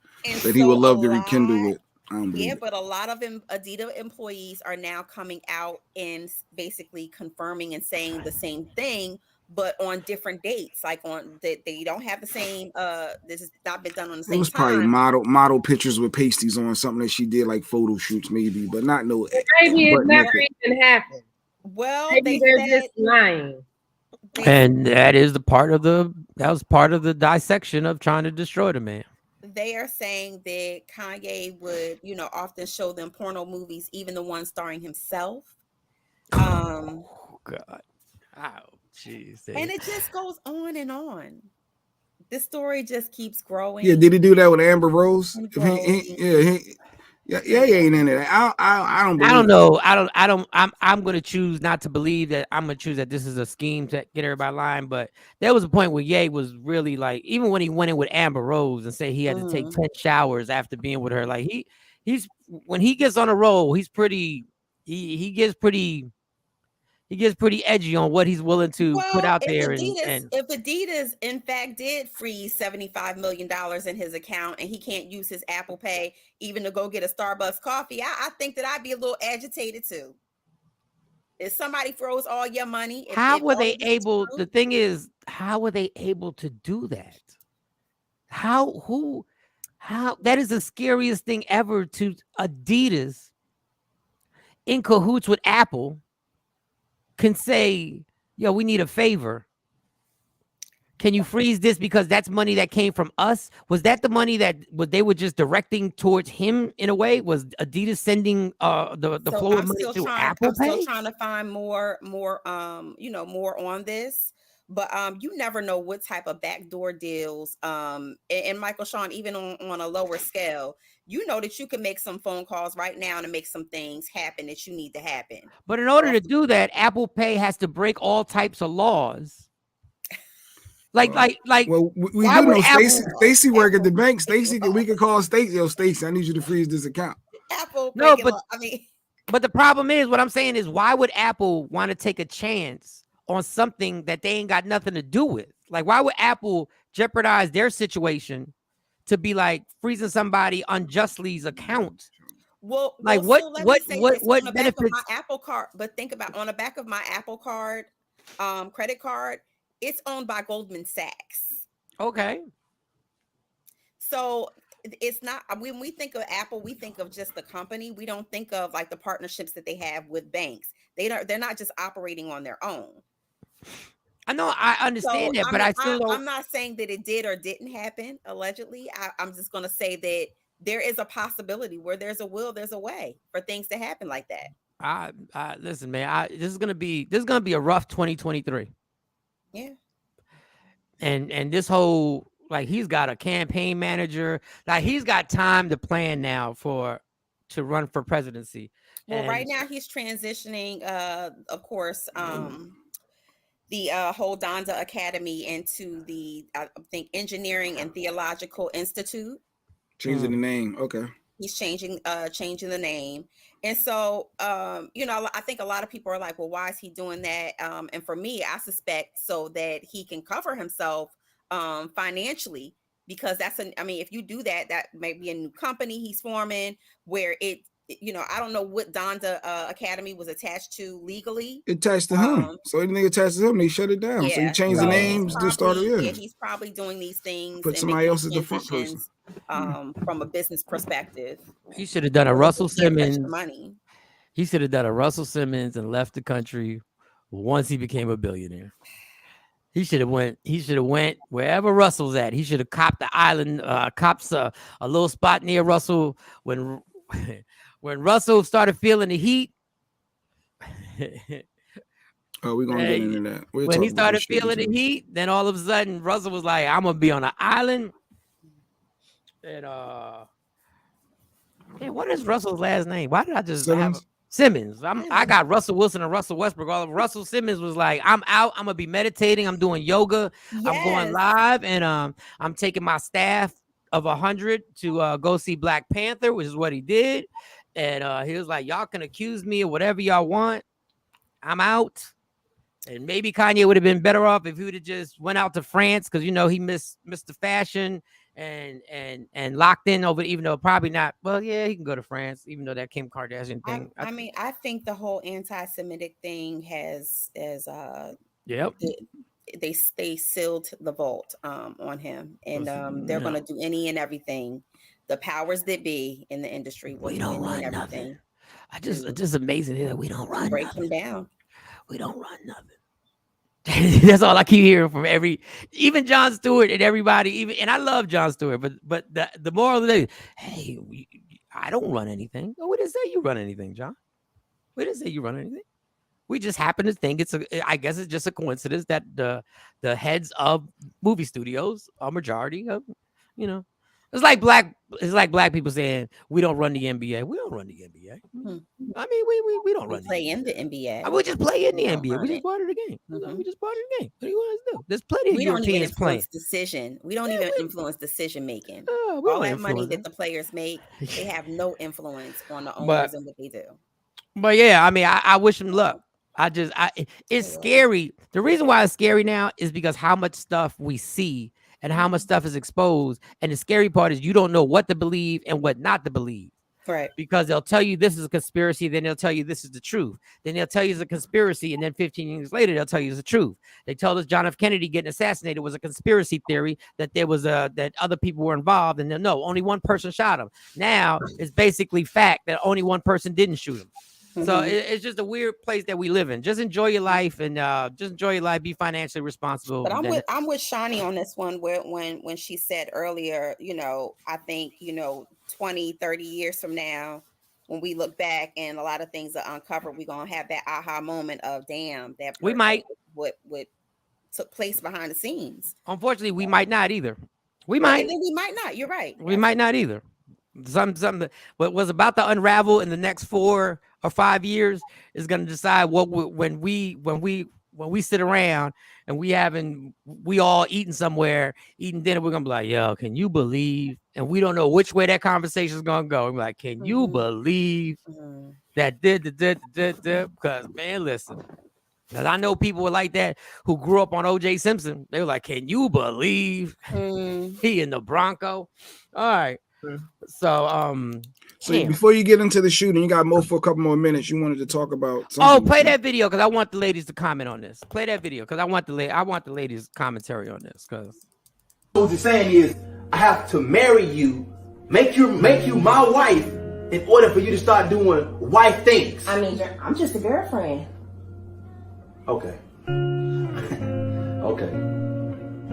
that he would love to rekindle with. I don't believe it. But a lot of Adidas employees are now coming out and basically confirming and saying the same thing, but on different dates. Like they don't have the same. This has not been done on the same time. It was probably model pictures with pasties on, something that she did like photo shoots maybe, but not no. Maybe it never even happened. Well, maybe they're just lying. And that was part of the dissection of trying to destroy the man. They are saying that Kanye would, often show them porno movies, even the ones starring himself. Oh God. Oh, jeez. And it just goes on and on. This story just keeps growing. Yeah, did he do that with Amber Rose? He ain't in it. I don't believe. I don't know. I'm gonna choose not to believe that. I'm gonna choose that this is a scheme to get everybody lying. But there was a point where Ye was really like, even when he went in with Amber Rose and said he had to take 10 showers after being with her, like he's when he gets on a roll, he's pretty. He gets pretty edgy on what he's willing to put out there. If Adidas in fact did freeze $75 million in his account and he can't use his Apple Pay even to go get a Starbucks coffee, I think that I'd be a little agitated too. If somebody throws all your money, how were they able? The thing is, how were they able to do that? How that is the scariest thing ever, to Adidas in cahoots with Apple can say, yo, we need a favor. Can you freeze this because that's money that came from us? Was that the money that they were just directing towards him in a way? Was Adidas sending the flow of money to Apple Pay? I'm still trying to find more on this. But you never know what type of backdoor deals. And Michael Shawn, even on a lower scale, that you can make some phone calls right now to make some things happen that you need to happen. But in order to do that, Apple Pay has to break all types of laws. Well, we do know Stacy work at the bank. Stacy, we could call Stacy. Yo, Stacy, I need you to freeze this account. Apple, but the problem is, what I'm saying is, why would Apple want to take a chance on something that they ain't got nothing to do with? Like, why would Apple jeopardize their situation to be like freezing somebody unjustly's account? Well, like so what benefits? My Apple card, but think about on the back of my Apple card, credit card, it's owned by Goldman Sachs. Okay. So it's not, when we think of Apple, we think of just the company. We don't think of like the partnerships that they have with banks. They're not just operating on their own. I know, I understand that, but I'm not saying that it did or didn't happen, allegedly. I'm just going to say that there is a possibility where there's a will, there's a way for things to happen like that. Listen, man, this is gonna be a rough 2023. Yeah. and this whole, like, he's got a campaign manager, like he's got time to plan now to run for presidency. Well, And right now he's transitioning, of course, the whole Donda Academy into the, I think, Engineering and Theological Institute. Changing the name. Okay. He's changing the name. And so, I think a lot of people are like, well, why is he doing that? And for me, I suspect so that he can cover himself financially, because if you do that, that may be a new company he's forming where I don't know what Donda Academy was attached to legally. Attached to him. So anything attached to him, they shut it down. Yeah, so you change the names, just start it. Yeah, he's probably doing these things. Put somebody else as the front person. From a business perspective. He should have done a Russell Simmons. Money. He should have done a Russell Simmons and left the country once he became a billionaire. He should have went wherever Russell's at. He should have copped the island, cops a little spot near Russell when Russell started feeling the heat. Oh, we're gonna get into that. When he started feeling the heat, then all of a sudden Russell was like, I'm gonna be on an island. And what is Russell's last name? Why did I just have Simmons? I got Russell Wilson and Russell Westbrook. All of Russell Simmons was like, I'm out. I'm gonna be meditating. I'm doing yoga. Yes. I'm going live, and I'm taking my staff of 100 to go see Black Panther, which is what he did. And he was like, y'all can accuse me of whatever y'all want. I'm out. And maybe Kanye would have been better off if he would have just went out to France, because he missed the fashion and locked in over, even though probably not. Well, yeah, he can go to France, even though that Kim Kardashian thing. I think the whole anti-Semitic thing has yep. They sealed the vault on him, and they're going to do any and everything. The powers that be in the industry will do any and everything. It's just amazing that we don't run. Break him down. We don't run nothing. That's all I keep hearing from even Jon Stewart and everybody. And I love Jon Stewart, but the moral of the day, hey, I don't run anything. No, we didn't say you run anything, John. We didn't say you run anything. We just happen to think I guess it's just a coincidence that the heads of movie studios are majority of, It's like black people saying we don't run the NBA. We don't run the NBA. I mean, we don't run. We play in the NBA. We just play in the NBA. We just part of the game. We just part of the game. What do you want us to do? There's plenty of Europeans playing. We don't even influence decision making. All that money that the players make, they have no influence on the owners and what they do. But yeah, I mean, I wish him luck. It's scary. The reason why it's scary now is because how much stuff we see and how much stuff is exposed. And the scary part is you don't know what to believe and what not to believe. Right. Because they'll tell you this is a conspiracy, then they'll tell you this is the truth. Then they'll tell you it's a conspiracy, and then 15 years later, they'll tell you it's the truth. They told us John F. Kennedy getting assassinated was a conspiracy theory, that there was that other people were involved, and no, only one person shot him. Now it's basically fact that only one person didn't shoot him. So it's just a weird place that we live in. Just enjoy your life and be financially responsible. But I'm with Shawnee on this one, where when she said earlier, I think, 20, 30 years from now, when we look back and a lot of things are uncovered, we're going to have that aha moment of, damn, that we might what took place behind the scenes. Unfortunately, we might not either. We might not. You're right. We might not either. Something that what was about to unravel in the next 4 or 5 years is going to decide when we sit around and we all eating somewhere, eating dinner, we're going to be like, yo, can you believe? And we don't know which way that conversation is going to go. We're like, can you believe that because, man, listen, because I know people were like that who grew up on O.J. Simpson. They were like, can you believe he in the Bronco? All right. So before you get into the shooting, you got Mo for a couple more minutes. You wanted to talk about something. Play that video because I want the ladies to comment on this. Play that video because I want the ladies' commentary on this. Because what you're saying is, I have to marry you, make you my wife, in order for you to start doing wife things. I mean, I'm just a girlfriend. Okay. Okay.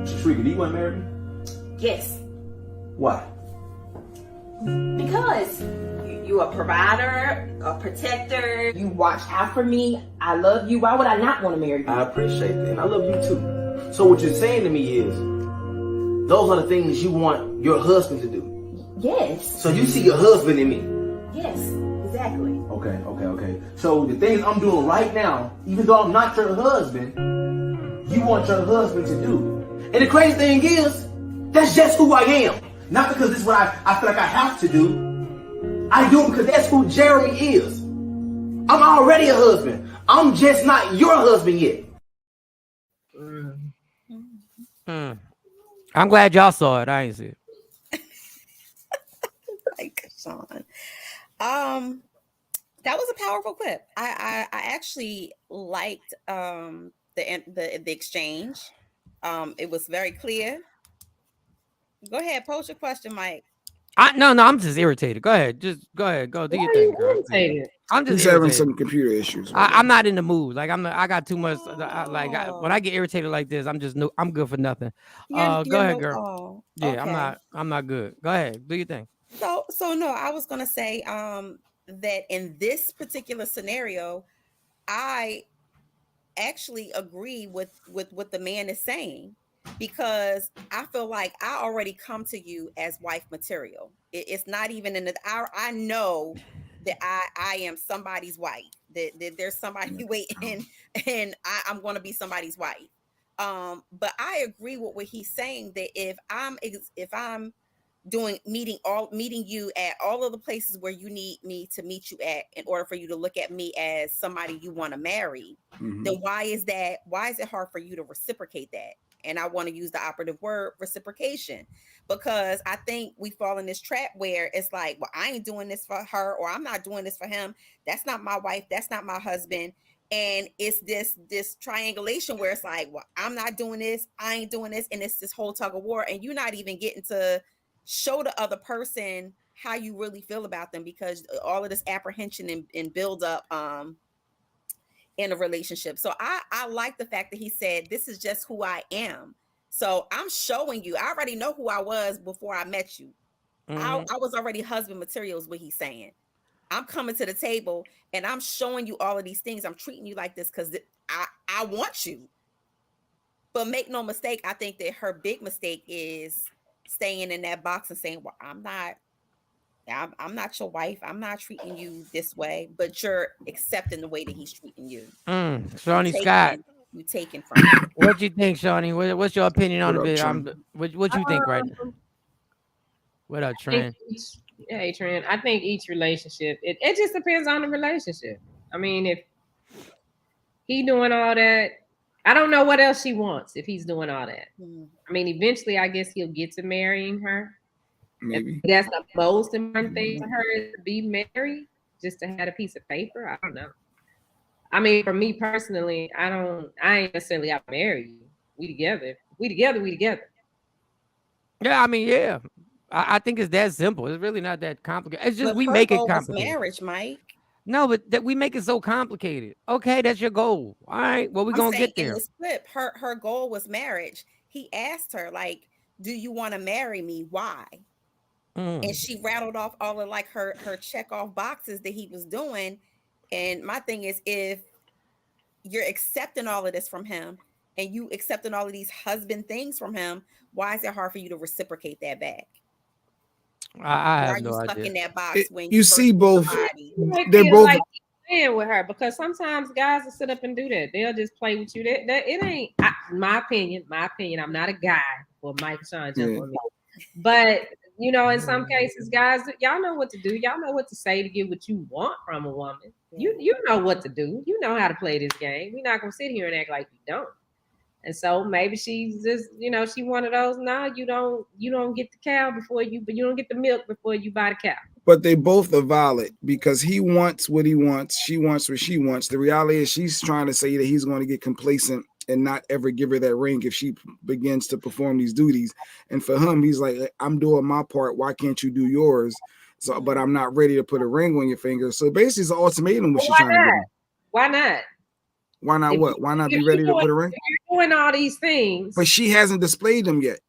Shrika, do you want to marry me? Yes. Why? Because you a provider, a protector, you watch out for me, I love you. Why would I not want to marry you? I appreciate that, and I love you too. So what you're saying to me is, those are the things you want your husband to do. Yes. So you see your husband in me. Yes, exactly. Okay. So the things I'm doing right now, even though I'm not your husband, you want your husband to do. And the crazy thing is, that's just who I am. Not because this is what I feel like I have to do. I do it because that's who Jeremy is. I'm already a husband. I'm just not your husband yet. I'm glad y'all saw it. I ain't see it. Like Shawn. That was a powerful clip. I actually liked the exchange. It was very clear. Go ahead, pose your question, Mike. No, I'm just irritated. Go ahead. Just go ahead. Go do your thing, girl. I'm just He's having irritated. some computer issues. I'm not in the mood. Like I got too much. When I get irritated like this, I'm good for nothing. Go ahead, girl. Yeah, Okay. I'm not good. Go ahead. Do your thing. So no, I was gonna say that in this particular scenario, I actually agree with what the man is saying, because I feel like I already come to you as wife material. It's not even in the I know that I am somebody's wife, that there's somebody waiting, and I'm going to be somebody's wife. But I agree with what he's saying, that if I'm meeting you at all of the places where you need me to meet you at, in order for you to look at me as somebody you want to marry, then why is it hard for you to reciprocate that? And I want to use the operative word, reciprocation, because I think we fall in this trap where it's like, well, I ain't doing this for her, or I'm not doing this for him. That's not my wife. That's not my husband. And it's this triangulation where it's like, well, I'm not doing this. I ain't doing this. And it's this whole tug of war. And you're not even getting to show the other person how you really feel about them, because all of this apprehension and build up in a relationship. So I like the fact that he said, this is just who I am. So I'm showing you, I already know who I was before I met you. I was already husband material is what he's saying. I'm coming to the table and I'm showing you all of these things. I'm treating you like this because I want you. But make no mistake, I think that her big mistake is staying in that box and saying, well, I'm not your wife. I'm not treating you this way, but you're accepting the way that he's treating you. Shawnee Scott. You taking from him. What you think, Shawnee? What's your opinion on it? What you think right now? What up, Trent? Hey, Trent. I think each relationship, it just depends on the relationship. I mean, if he doing all that, I don't know what else she wants if he's doing all that. I mean, eventually, I guess he'll get to marrying her. Maybe that's the most important thing to her, is to be married, just to have a piece of paper. I don't know. I mean, for me personally, I ain't necessarily got to marry you. We together. Yeah, I mean, yeah. I think it's that simple. It's really not that complicated. It's just but we make it goal complicated. Was marriage, Mike. No, but that we make it so complicated. Okay, that's your goal. All right, well, we're gonna get there. In this clip, her goal was marriage. He asked her, like, do you want to marry me? Why? And she rattled off all of like her check off boxes that he was doing. And my thing is, if you're accepting all of this from him and you accepting all of these husband things from him, why is it hard for you to reciprocate that back? I have no stuck idea. In that box when you see both, they're both like playing with her, because sometimes guys will sit up and do that. They'll just play with you. That it ain't my opinion. I'm not a guy. Well, Mike and Shawn jump on me, but you know, in some cases, guys, y'all know what to do. Y'all know what to say to get what you want from a woman. You know what to do. You know how to play this game. We're not gonna sit here and act like you don't. And so maybe she's just, you know, she one of those. No, you don't get the cow but you don't get the milk before you buy the cow. But they both are valid, because he wants what he wants. She wants what she wants. The reality is she's trying to say that he's going to get complacent and not ever give her that ring if she begins to perform these duties. And for him, he's like, I'm doing my part. Why can't you do yours? So, but I'm not ready to put a ring on your finger. So basically, it's an ultimatum. What she's trying to do. Why not? Why not what? Why not be ready to put a ring? You're doing all these things. But she hasn't displayed them yet.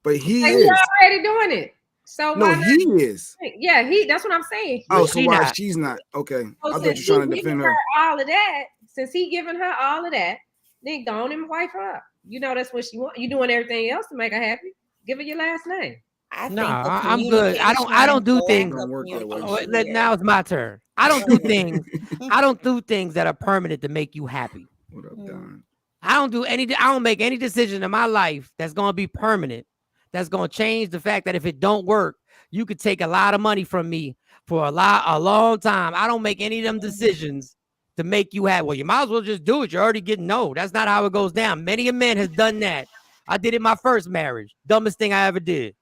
But he is. He's already doing it. So no, he is. Yeah, that's what I'm saying. Oh, so why she's not? Okay. So I thought you were trying to defend her. All of that, since he giving her all of that, then go on and wife her up. you know that's what she wants. You doing everything else to make her happy. Give her your last name. I No, think the I'm good. I don't do the lack things. of Don't work that way. communication Now here. it's my turn. I don't do things. I don't do things that are permanent to make you happy. What up, Don? I don't make any decision in my life that's going to be permanent. That's going to change the fact that if it don't work, you could take a lot of money from me for a long time. I don't make any of them decisions to make you happy. Well, you might as well just do it. You're already getting no. That's not how it goes down. Many a man has done that. I did it in my first marriage. Dumbest thing I ever did.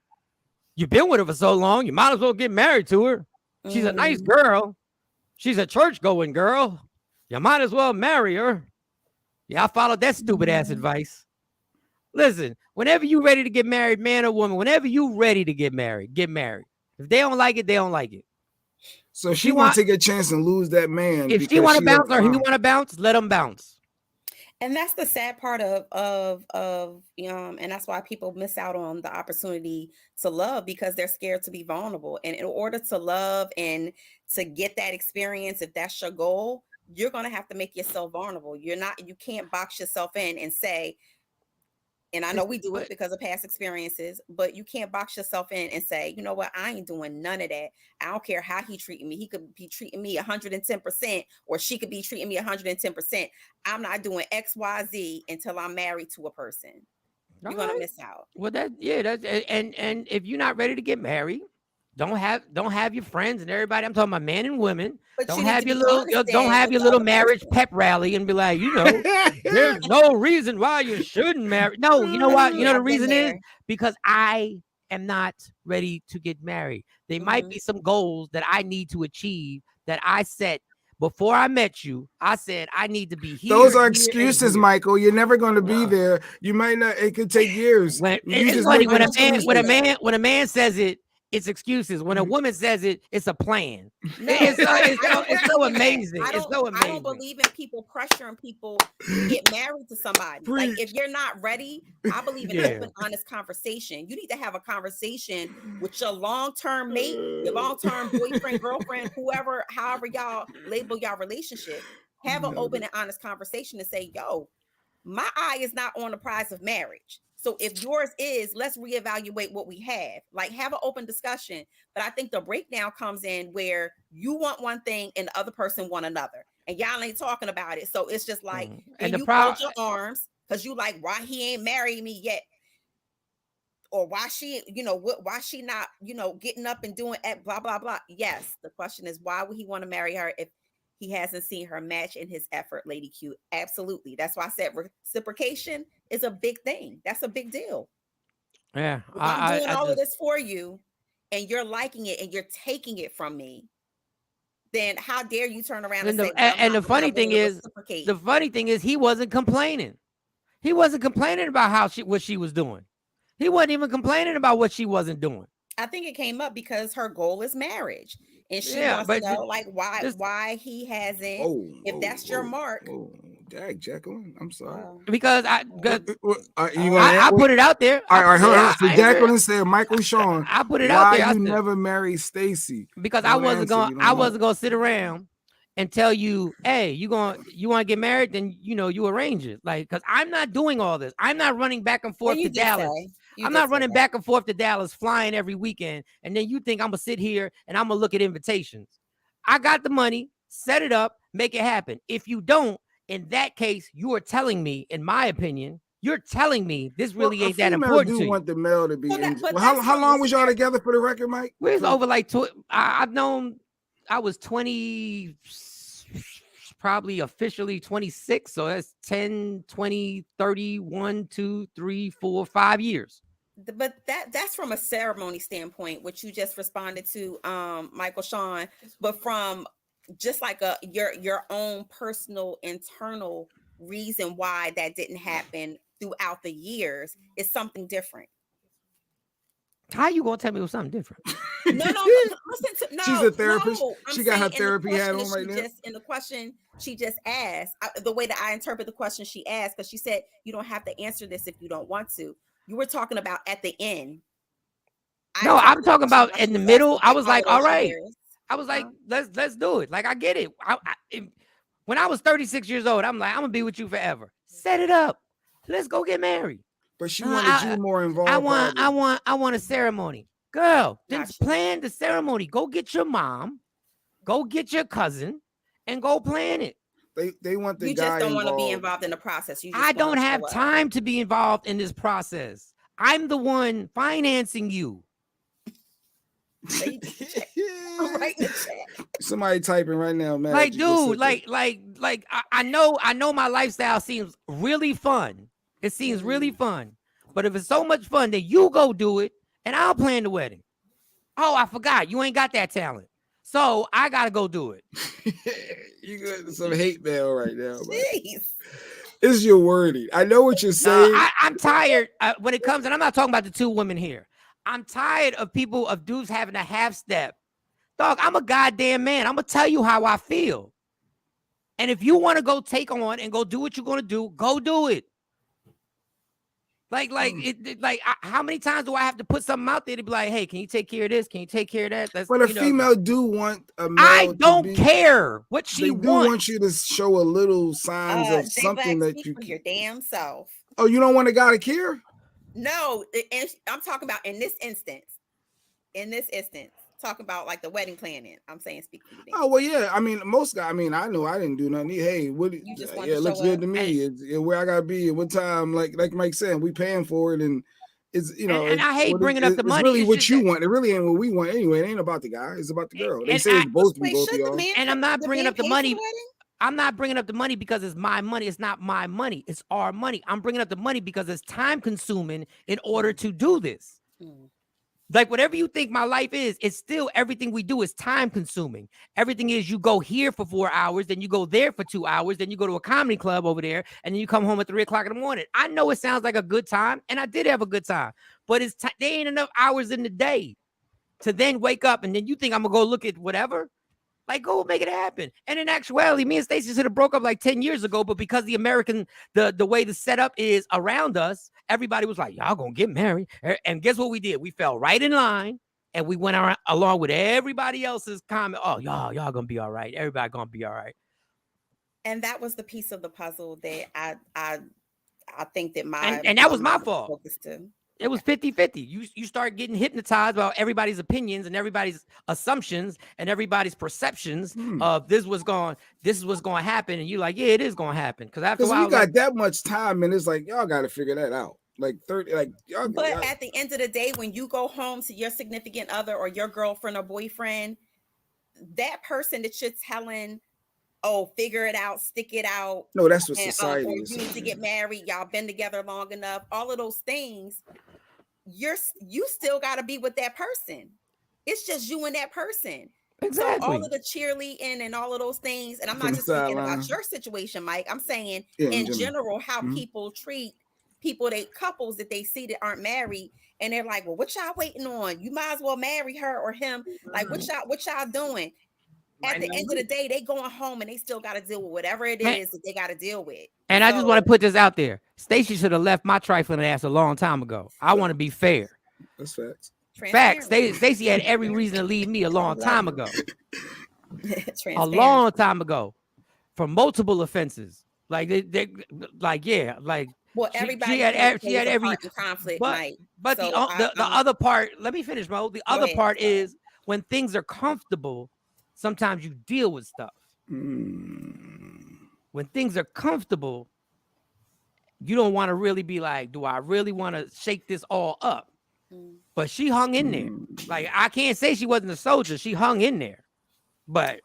You've been with her for so long, you might as well get married to her. She's a nice girl. She's a church-going girl. You might as well marry her. Yeah, I followed that stupid ass advice. Listen, whenever you ready to get married, man or woman, whenever you ready to get married, get married. If they don't like it, they don't like it. So she want to take a chance and lose that man. If she want to bounce or he want to bounce, let him bounce. And that's the sad part of and that's why people miss out on the opportunity to love, because they're scared to be vulnerable. And in order to love and to get that experience, if that's your goal, you're going to have to make yourself vulnerable. You can't box yourself in and say, and I know we do it because of past experiences, but you can't box yourself in and say, you know what, I ain't doing none of that. I don't care how he treating me. He could be treating me 110%, or she could be treating me 110%. I'm not doing X, Y, Z until I'm married to a person. You're going to miss out. Well, and if you're not ready to get married, don't have your friends and everybody. I'm talking about men and women. But don't have your little marriage pep rally and be like, there's no reason why you shouldn't marry. No, you know what? You know the reason is because I am not ready to get married. There might be some goals that I need to achieve that I set before I met you. I said I need to be here. Those are excuses, Michael. You're never going to be there. You might not. It could take years. It's funny when a man says it. It's excuses. When a woman says it, it's a plan. No, it's so amazing. It's so amazing. I don't believe in people pressuring people to get married to somebody. Like, if you're not ready, I believe in open, honest conversation. You need to have a conversation with your long-term mate, your long-term boyfriend, girlfriend, whoever, however y'all label y'all relationship. Have an open and honest conversation and say, yo, my eye is not on the prize of marriage. So if yours is, let's reevaluate what we have. Like, have an open discussion. But I think the breakdown comes in where you want one thing and the other person want another, and y'all ain't talking about it. So it's just like, and you fold your arms because you like, why he ain't married me yet, or why she, why she not, getting up and doing blah blah blah. Yes, the question is, why would he want to marry her if he hasn't seen her match in his effort, Lady Q? Absolutely. That's why I said reciprocation is a big thing. That's a big deal. Yeah. If I'm doing all of this for you and you're liking it and you're taking it from me, then how dare you turn around and say, the funny thing is he wasn't complaining. He wasn't complaining about what she was doing. He wasn't even complaining about what she wasn't doing. I think it came up because her goal is marriage. And she wants to know, like, why he hasn't. If that's your mark. Dag, Jacqueline, I'm sorry. Because I put it out there. All right, hold on. So Jacqueline said, Michael Shawn, I put it out there. Why you never married Stacy? Because I wasn't gonna sit around and tell you, hey, you want to get married, then you arrange it. Like, because I'm not doing all this. I'm not running back and forth to Dallas. I'm not running back and forth to Dallas, flying every weekend. And then you think I'm gonna sit here and I'm gonna look at invitations. I got the money, set it up, make it happen. If you don't, in that case, you are telling me, in my opinion, you're telling me this really ain't that important to you. Want the male to be. How long was y'all together, for the record, Mike? We was over like I've known. I was 20, probably officially 26. So that's 10, 20, 30, 1, 2, 3, 4, 5 years. But that's from a ceremony standpoint, which you just responded to, Michael Shawn. But from just like your own personal internal reason why that didn't happen throughout the years is something different. How you gonna tell me it was something different? No. She's a therapist. She got her therapy hat on right now. In the question she just asked, the way that I interpret the question she asked, because she said you don't have to answer this if you don't want to. You were talking about at the end. I'm talking about in the middle. I was like, all right. I was like, let's do it. Like, I get it. When I was 36 years old, I'm like, I'm gonna be with you forever. Set it up. Let's go get married. But she wanted you more involved. I want a ceremony. Girl, then plan the ceremony. Go get your mom, go get your cousin, and go plan it. They want the you guy just don't want to be involved. involved in the process. You just I don't have time to be involved in this process. I'm the one financing you. Right in the chat. Somebody typing right now, man. Like, dude, I know my lifestyle seems really fun. It seems really fun. But if it's so much fun, then you go do it and I'll plan the wedding. Oh, I forgot. You ain't got that talent. So I gotta go do it. You got some hate mail right now, man. Jeez. It's your wording. I know what you're saying. I'm tired when it comes, and I'm not talking about the two women here. I'm tired of dudes having a half step. Dog, I'm a goddamn man. I'm gonna tell you how I feel. And if you want to go take on and go do what you're gonna do, go do it. How many times do I have to put something out there to be like, hey, can you take care of this? Can you take care of that? But a female do want a male. I don't care what she wants. They do want you to show a little signs of something that you for your damn self. Oh, you don't want a guy to care? No, I'm talking about in this instance. Talk about like the wedding planning. I'm saying speak for you. Oh well, yeah. I mean, most guys. I mean, I know I didn't do nothing. Hey, what? You just want to looks good to me. It's where I gotta be at what time. Like Mike said, we paying for it, and it's And I hate bringing up the money. It's really what you want. It really ain't what we want anyway. It ain't about the guy. It's about the girl. They say it's both to be both of y'all. And I'm not bringing up the money. I'm not bringing up the money because it's my money. It's not my money. It's our money. I'm bringing up the money because it's time consuming in order to do this. Like whatever you think my life is, it's still everything we do is time consuming. Everything is you go here for 4 hours, then you go there for 2 hours, then you go to a comedy club over there, and then you come home at 3 o'clock in the morning. I know it sounds like a good time, and I did have a good time, but there ain't enough hours in the day to then wake up and then you think I'm gonna go look at whatever. Like, go make it happen. And in actuality, me and Stacey should have broke up like 10 years ago, but because the way the setup is around us, everybody was like, y'all gonna get married. And guess what we did? We fell right in line and we went along with everybody else's comment. Oh, y'all gonna be all right. Everybody gonna be all right. And that was the piece of the puzzle that I think that and that was my fault. It was 50-50. You start getting hypnotized about everybody's opinions and everybody's assumptions and everybody's perceptions of this is what's going to happen. And you're like, yeah, it is going to happen. Because after a while, you got that much time, and it's like, y'all got to figure that out. Like 30, like y'all. But at the end of the day, when you go home to your significant other or your girlfriend or boyfriend, that person that you're telling, oh, figure it out, stick it out. No, that's what society is. You need to get married. Y'all been together long enough. All of those things. You still got to be with that person. It's just you and that person. Exactly. So all of the cheerleading and all of those things, and I'm not just speaking about your situation, Mike. I'm saying in general how people treat couples that they see that aren't married, and they're like, well, what y'all waiting on? You might as well marry her or him. Like, what y'all doing? At the end of the day, they going home and they still got to deal with whatever it is that they got to deal with. And I just want to put this out there. Stacey should have left my trifling ass a long time ago. I want to be fair. That's facts. Facts. Stacey had every reason to leave me a long time ago. A long time ago. For multiple offenses. Like well, everybody she had every conflict, but the other part, let me finish, Mo. The other part is when things are comfortable, sometimes you deal with stuff. When things are comfortable, you don't want to really be like, do I really want to shake this all up? But she hung in there. Like, I can't say she wasn't a soldier. She hung in there. But,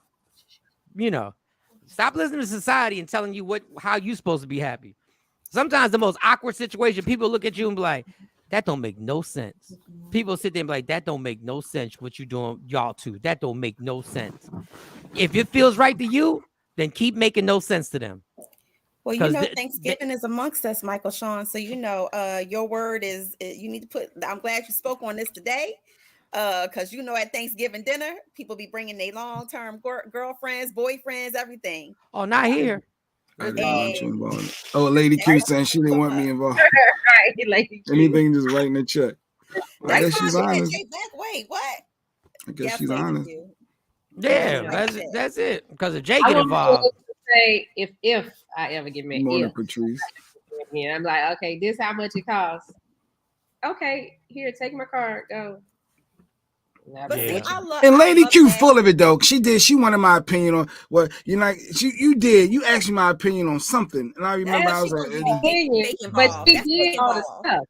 stop listening to society and telling you how you supposed to be happy. Sometimes the most awkward situation, people look at you and be like, that don't make no sense. People sit there and be like, that don't make no sense what you doing, y'all too. That don't make no sense. If it feels right to you, then keep making no sense to them. Well, Thanksgiving is amongst us, Michael Shawn. So, your word is, you need to put, I'm glad you spoke on this today. Because, at Thanksgiving dinner, people be bringing their long-term girlfriends, boyfriends, everything. Oh, not here. I didn't want you involved. Oh, Lady Q saying she didn't want me involved. Right, Lady Q. Anything, just writing a check. I guess she's honest. Wait, what? I guess she's honest. Yeah, that's it. Because if Jay get involved. Say if I ever get married. Morning, Patrice. again. I'm like, okay, this how much it costs. Okay, here, take my card, go. But see, Yeah. And I Lady love Q that. full of it though. She wanted my opinion on what you like. You did. You asked me my opinion on something, and I remember That's I was she like, gonna get Opinion, fake but involved. she That's did fake all the involved. stuff.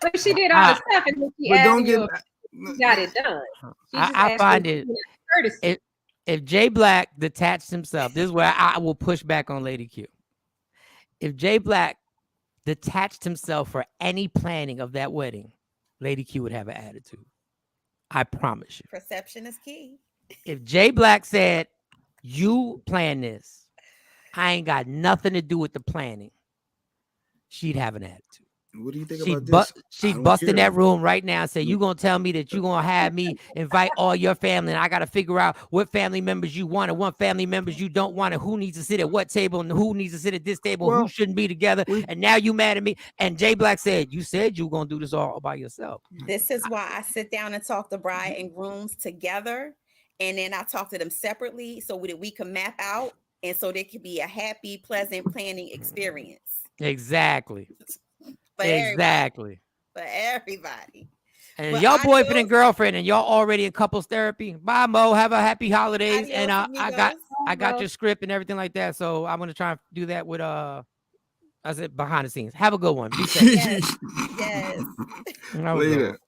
But she did all the stuff, and then she but don't asked get. you if you got it done. She just I asked find you it courtesy. if Jay Black detached himself, this is where I will push back on Lady Q. If Jay Black detached himself for any planning of that wedding, Lady Q would have an attitude. I promise you. Perception is key. If Jay Black said, "You plan this, I ain't got nothing to do with the planning," she'd have an attitude. What do you think about this? She'd bust in that room right now and say, "You gonna tell me that you gonna have me invite all your family, and I gotta figure out what family members you want and what family members you don't want, and who needs to sit at what table and who needs to sit at this table, who shouldn't be together." And now you mad at me. And Jay Black said, "You said you were gonna do this all by yourself." This is why I sit down and talk the bride and grooms together, and then I talk to them separately so that we can map out, and so there can be a happy, pleasant planning experience. Exactly. For Exactly. everybody. For everybody. And But y'all boyfriend adios. and girlfriend, and y'all already in couples therapy. Bye, Mo. Have a happy holidays. Adios, And I got amigos. your script and everything like that. So I'm gonna try and do that with I said behind the scenes. Have a good one. Be safe. Yes. Yes. Have a good Later. one.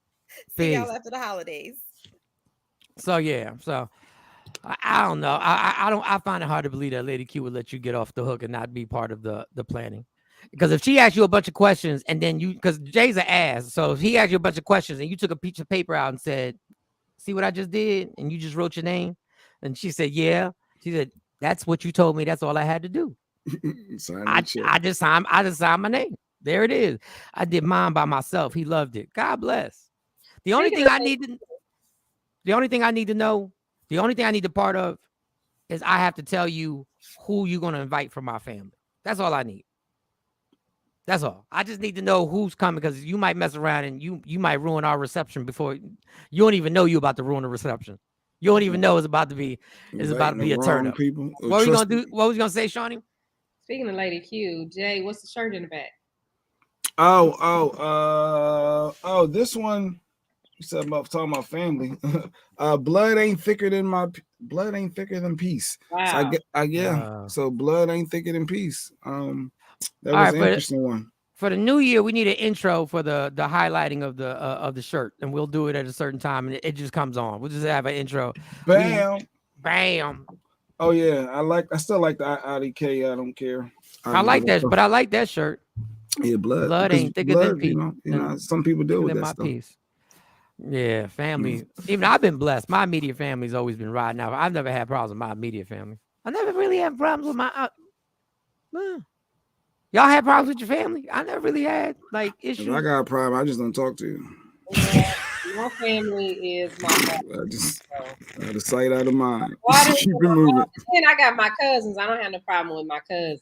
See y'all Peace. after the holidays. So yeah. So I don't know. I find it hard to believe that Lady Q would let you get off the hook and not be part of the planning. Because if she asked you a bunch of questions and then because Jay's an ass, so if he asked you a bunch of questions and you took a piece of paper out and said, "See what I just did?" and you just wrote your name, and she said, "Yeah," she said, "That's what you told me. That's all I had to do. I just signed my name. There it is. I did mine by myself. He loved it. God bless." The only thing I need to know, the only thing I need to part of is I have to tell you who you're gonna invite from my family. That's all I need. That's all. I just need to know who's coming because you might mess around and you might ruin our reception before you don't even know you about to ruin the reception. You don't even know it's about to be a turn up. People. What were you gonna do? What was you gonna say, Shawnee? Speaking of Lady Q, Jay, what's the shirt in the back? This one. You said about talking about family. Blood ain't thicker than peace. Wow. So So blood ain't thicker than peace. That All was right, an interesting one. For the new year, we need an intro for the highlighting of the shirt, and we'll do it at a certain time, and it just comes on. We'll just have an intro. Bam. Bam. Oh yeah, I still like the IDK. I don't care. I like that, but I like that shirt. Yeah, blood ain't thicker than peace. You know, some people deal with that stuff. Peace. Yeah, family. Even I've been blessed. My immediate family's always been riding out. I've never had problems with my immediate family. I never really had problems with my. Y'all had problems with your family? I never really had like issues. If I got a problem, I just don't talk to you. Yeah, my family is my family. Out of sight, out of mind. Keep it moving. Then I got my cousins. I don't have no problem with my cousins.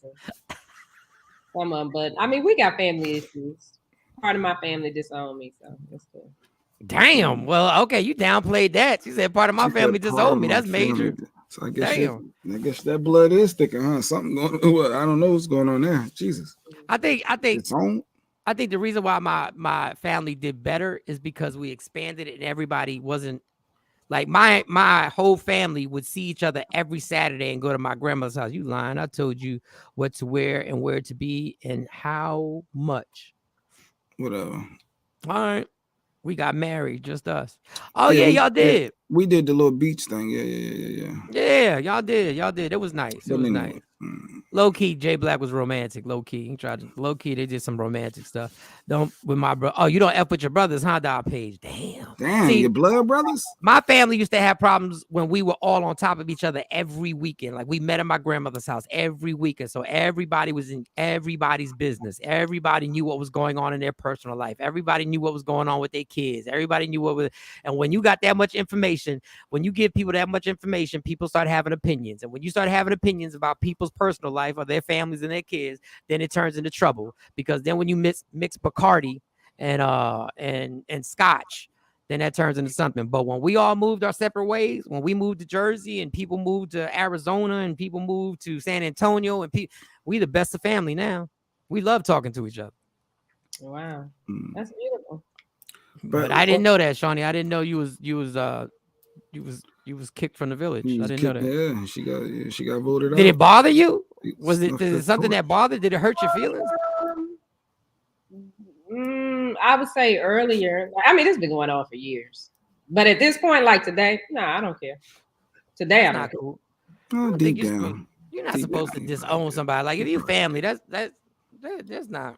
Some of them, but I mean, we got family issues. Part of my family disowned me, so that's good. Damn. Well, okay, you downplayed that. She said part of my family disowned me. That's major. So I guess that blood is thicker, huh? Something going on. I don't know what's going on there. Jesus. I think it's on. I think the reason why my family did better is because we expanded it and everybody wasn't like my whole family would see each other every Saturday and go to my grandmother's house. You lying. I told you what to wear and where to be and how much. Whatever. All right. We got married, just us. Oh yeah, y'all did. We did the little beach thing. Yeah. Yeah, y'all did. It was nice. It was nice. Low key, Jay Black was romantic. Low key, he tried to. Low key, they did some romantic stuff. Don't with my bro. Oh, you don't F with your brothers, huh? Dog Page. Damn. See, your blood brothers. My family used to have problems when we were all on top of each other every weekend. Like we met at my grandmother's house every weekend, so everybody was in everybody's business. Everybody knew what was going on in their personal life. Everybody knew what was going on with their kids. Everybody knew what was. And when you got that much information, when you give people that much information, people start having opinions. And when you start having opinions about people's personal life or their families and their kids, then it turns into trouble. Because then when you mix Bacardi and Scotch, then that turns into something. But when we all moved our separate ways, when we moved to Jersey and people moved to Arizona and people moved to San Antonio and we the best of family now. We love talking to each other. Wow, that's beautiful. But I didn't know that, Shawnee. I didn't know you was kicked from the village. I didn't know that. Yeah, she got voted out. Did it bother you? Was it something that bothered? Did it hurt your feelings? I would say earlier. I mean, it's been going on for years. But at this point, like today, I don't care. Today, I don't care. Oh, deep down. You're not supposed to disown somebody. Like if you family, that's not.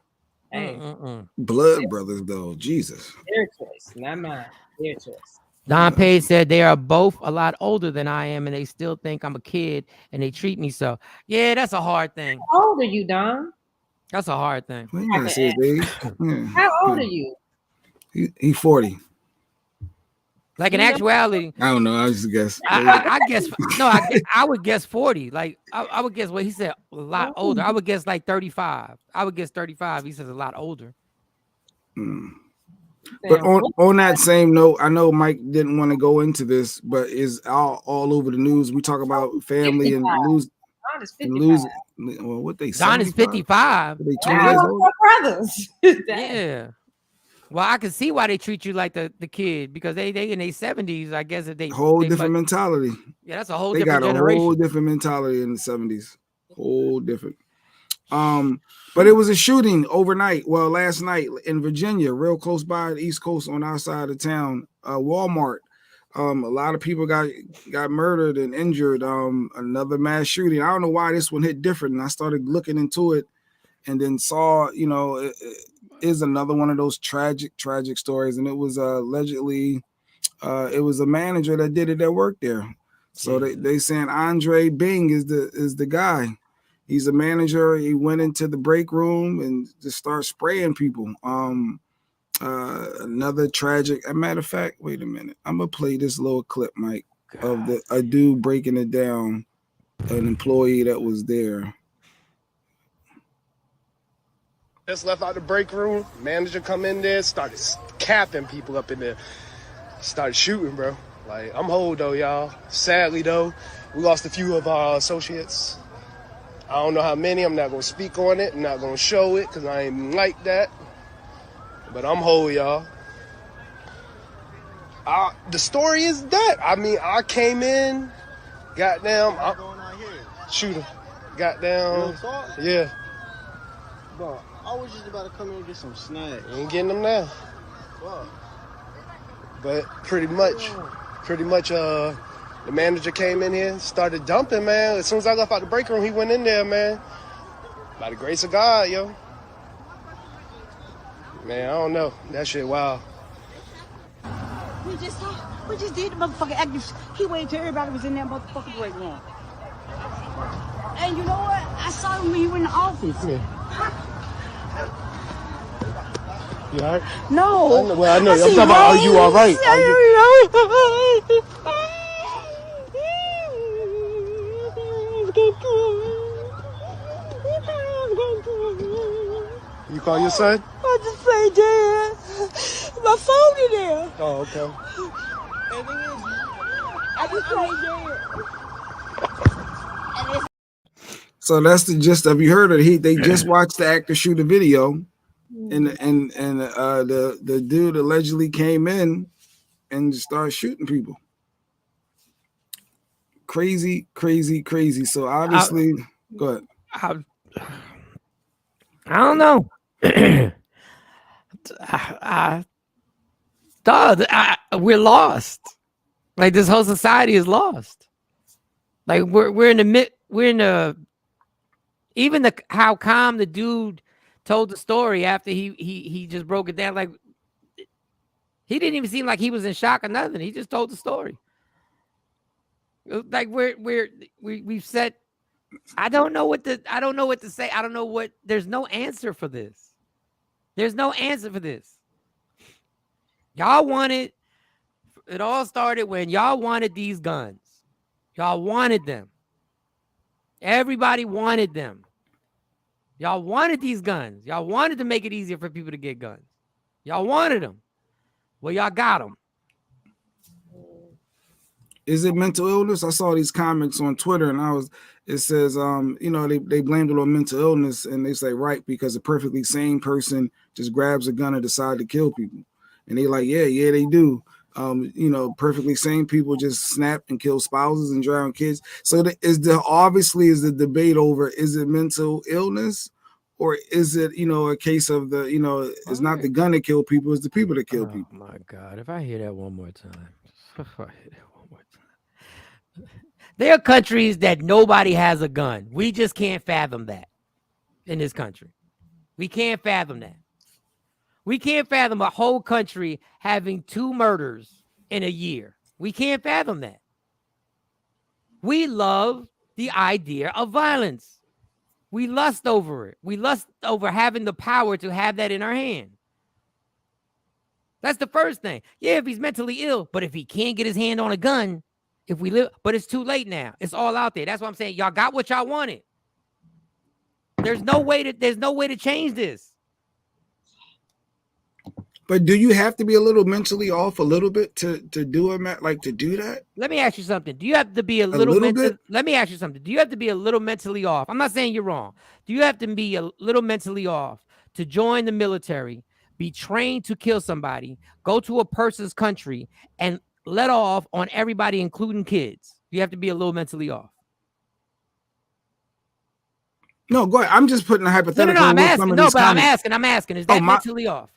Blood brothers, though. Jesus. Their choice, not mine. Their choice. Don Page said they are both a lot older than I am, and they still think I'm a kid, and they treat me so. Yeah, that's a hard thing. How old are you, Don? That's a hard thing. Well, you gotta say his age. Yeah. How old are you? He's 40. Like in actuality, I don't know. I just guess. I guess no. I would guess 40. Like I would guess what he said a lot older. I would guess like 35. I would guess 35. He says a lot older. But on that same note, I know Mike didn't want to go into this, but is all over the news. We talk about family 55. And lose. Don is 55. Well, what they? Don is 55. They 20 years old. Brothers. Yeah. Well, I can see why they treat you like the kid because they in their 70s. I guess that they whole different mentality. Yeah, that's a whole they different got generation. A whole different mentality in the 70s. Whole different. But it was a shooting overnight. Well, last night in Virginia, real close by the East Coast on our side of town, Walmart. A lot of people got murdered and injured. Another mass shooting. I don't know why this one hit different. And I started looking into it and then saw, it is another one of those tragic stories. And it was allegedly, it was a manager that did it that worked there. So they saying Andre Bing is the guy. He's a manager. He went into the break room and just started spraying people. Another tragic. As a matter of fact, wait a minute. I'm gonna play this little clip, Mike, of a dude breaking it down, an employee that was there. Just left out the break room. Manager come in there, started capping people up in there. Started shooting, bro. Like, I'm whole though, y'all. Sadly though, we lost a few of our associates. I don't know how many. I'm not gonna speak on it. I'm not gonna show it because I ain't like that. But I'm whole, y'all. The story is that. I mean, I came in, goddamn. What's going on here? Shooter, goddamn. Yeah. Bro, I was just about to come in and get some snacks. Ain't getting them now. What? But pretty much, the manager came in here, started dumping, man. As soon as I left out the break room, he went in there, man. By the grace of God, yo. Man, I don't know. That shit wild. We just did the motherfucking active. He waited till everybody was in that motherfucking break room. And you know what? I saw him when he was in the office. Yeah. You all right? No. I know. I'm talking about, are you all right? You call your son? I just say, Dad, my phone in there. Oh, okay. I just say, Dad. So that's the gist of. You heard it. They just watched the actor shoot a video, and the dude allegedly came in and started shooting people. Crazy. So obviously, go ahead. I don't know. We're lost. Like this whole society is lost. Like we're in the even how calm the dude told the story after he just broke it down. Like he didn't even seem like he was in shock or nothing. He just told the story. Like we've said. I don't know what to say. I don't know what. There's no answer for this. There's no answer for this. Y'all wanted. It all started when y'all wanted these guns. Y'all wanted them. Everybody wanted them. Y'all wanted these guns. Y'all wanted to make it easier for people to get guns. Y'all wanted them. Well, y'all got them. Is it mental illness? I saw these comments on Twitter, and it says, they blamed it on mental illness, and they say, right, because a perfectly sane person just grabs a gun and decide to kill people. And they like, yeah, they do. Perfectly sane people just snap and kill spouses and drown kids. So obviously is the debate over, is it mental illness? Or is it, a case of it's not the gun that kill people, it's the people that kill people. Oh my God. If I hear that one more time. There are countries that nobody has a gun. We just can't fathom that in this country. We can't fathom that. We can't fathom a whole country having 2 murders in a year. We can't fathom that. We love the idea of violence. We lust over it. We lust over having the power to have that in our hand. That's the first thing. Yeah, if he's mentally ill, but if he can't get his hand on a gun, but it's too late now. It's all out there. That's what I'm saying. Y'all got what y'all wanted. There's no way to change this. But do you have to be a little mentally off a little bit to do it, like to do that? Let me ask you something. Do you have to be a little bit? Let me ask you something. Do you have to be a little mentally off? I'm not saying you're wrong. Do you have to be a little mentally off to join the military, be trained to kill somebody, go to a person's country, and let off on everybody, including kids? You have to be a little mentally off. No, go ahead. I'm just putting a hypothetical. No, I'm asking. No, but I'm asking. Is that mentally off?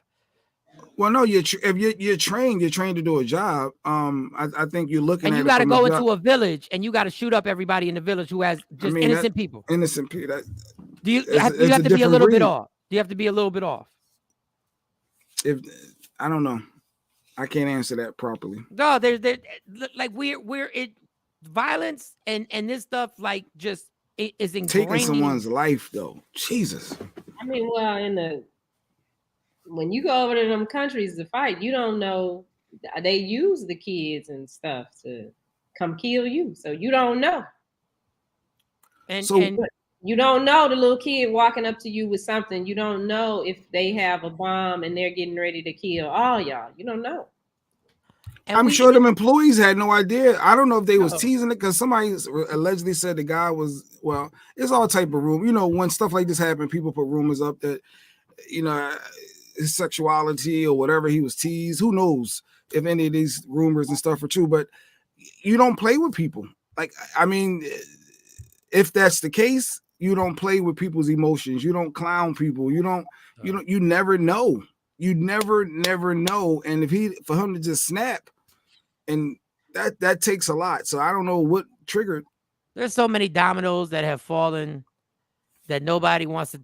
Well, no. If you're trained to do a job. I think you're looking. And you got to go into a village, and you got to shoot up everybody in the village who has just innocent people. Innocent people. Do you have to be a little bit off? Do you have to be a little bit off? If I don't know. I can't answer that properly. No, there's like we're in violence and this stuff like just is taking someone's life though. Jesus. I mean, well, when you go over to them countries to fight, you don't know, they use the kids and stuff to come kill you, so you don't know. And you don't know the little kid walking up to you with something. You don't know if they have a bomb and they're getting ready to kill all y'all. You don't know. And I'm sure them employees had no idea. I don't know if they was teasing it because somebody allegedly said the guy was, well, it's all type of rumor. When stuff like this happened, people put rumors up that, his sexuality or whatever, he was teased. Who knows if any of these rumors and stuff are true, but you don't play with people. Like, I mean, if that's the case, you don't play with people's emotions. You don't clown people. You never know. You never know. And for him to just snap, and that takes a lot. So I don't know what triggered. There's so many dominoes that have fallen that nobody wants to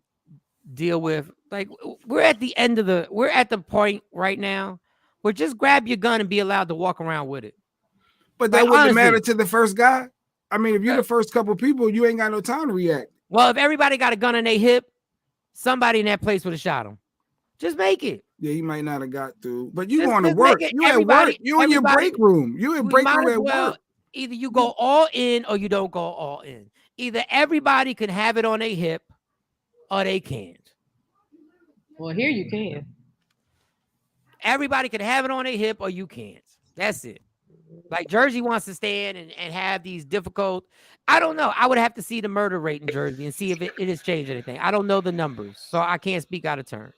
deal with. Like, we're at the point right now where just grab your gun and be allowed to walk around with it. But that wouldn't matter to the first guy. I mean, if you're the first couple people, you ain't got no time to react. Well, if everybody got a gun on their hip, somebody in that place would have shot him. Just make it. Yeah, you might not have got through, but you want to work. You at work. You in your break room. You in break room at work. Either you go all in or you don't go all in. Either everybody can have it on their hip or they can't. Well, here you can. Everybody can have it on their hip or you can't. That's it. Like Jersey wants to stand and have these difficult. I don't know. I would have to see the murder rate in Jersey and see if it has changed anything. I don't know the numbers, so I can't speak out of turn.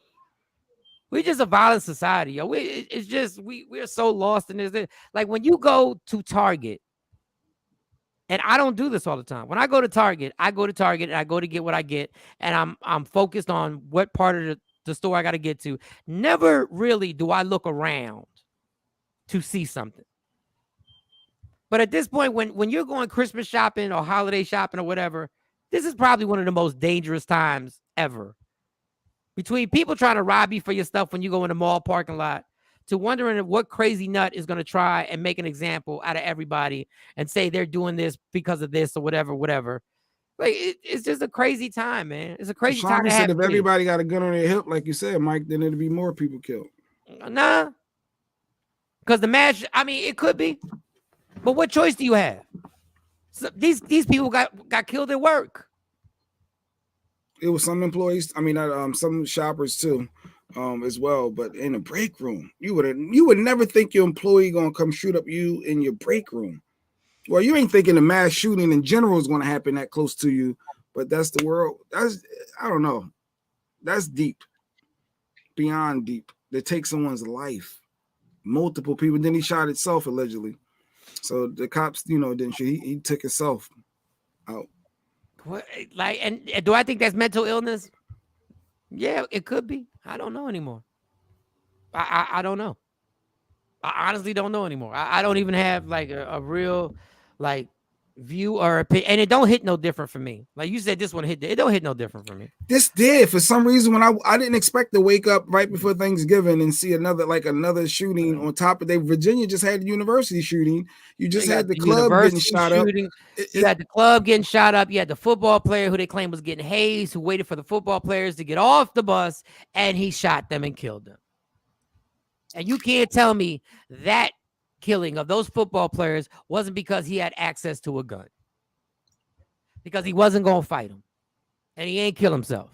We're just a violent society, yo. It's just we're so lost in this. Like when you go to Target, and I don't do this all the time. When I go to Target and I go to get what I get, and I'm focused on what part of the store I got to get to. Never really do I look around to see something. But at this point, when you're going Christmas shopping or holiday shopping or whatever, this is probably one of the most dangerous times ever. Between people trying to rob you for your stuff when you go in the mall parking lot, to wondering what crazy nut is going to try and make an example out of everybody and say they're doing this because of this or whatever. Like, it's just a crazy time, man. It's a crazy time to have if everybody got a gun on their hip, like you said, Mike, then it'd be more people killed. Nah. Because the match, I mean, it could be. But what choice do you have? So these people got killed at work. It was some employees, I mean, some shoppers too, as well. But in a break room, you would never think your employee gonna come shoot up you in your break room. Well, you ain't thinking a mass shooting in general is going to happen that close to you, but that's the world. I don't know. That's deep, beyond deep. They take someone's life, multiple people. Then he shot himself allegedly. So the cops, didn't shoot. He took himself out. What, like, and do I think that's mental illness? Yeah, it could be. I don't know anymore. I don't know. I honestly don't know anymore. I don't even have like a real like view or opinion, and it don't hit no different for me. Like you said, this one hit. It don't hit no different for me. This did for some reason when I didn't expect to wake up right before Thanksgiving and see another shooting on top of Virginia just had the university shooting. You just had the club getting shot shooting. up. You had the club getting shot up. You had the football player who they claim was getting hazed, who waited for the football players to get off the bus, and he shot them and killed them. And you can't tell me that killing of those football players wasn't because he had access to a gun. Because he wasn't going to fight him. And he ain't kill himself.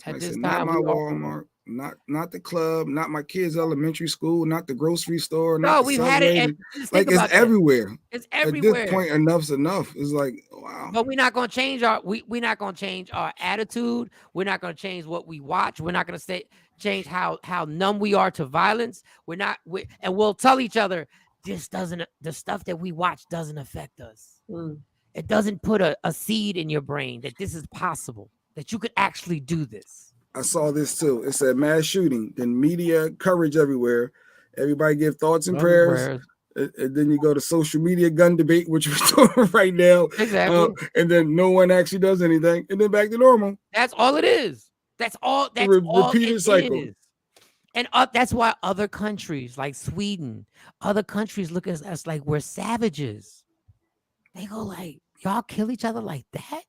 At this time, not my Walmart, not the club, not my kids' elementary school, not the grocery store. No, we've had it. Like it's everywhere. It's everywhere. At this point, enough's enough. It's like, wow. But we're not going to change we're not going to change our attitude. We're not going to change what we watch. We're not going to change how numb we are to violence. And we'll tell each other the stuff that we watch doesn't affect us. It doesn't put a seed in your brain that this is possible, that you could actually do this. I saw this too. It said mass shooting, then media coverage everywhere. Everybody give thoughts and prayers. And then you go to social media gun debate, which we're doing right now. Exactly. And then no one actually does anything. And then back to normal. That's all it is. That's all. That's repeated cycle. Is. And that's why other countries like Sweden, other countries look at us like we're savages. They go like, y'all kill each other like that?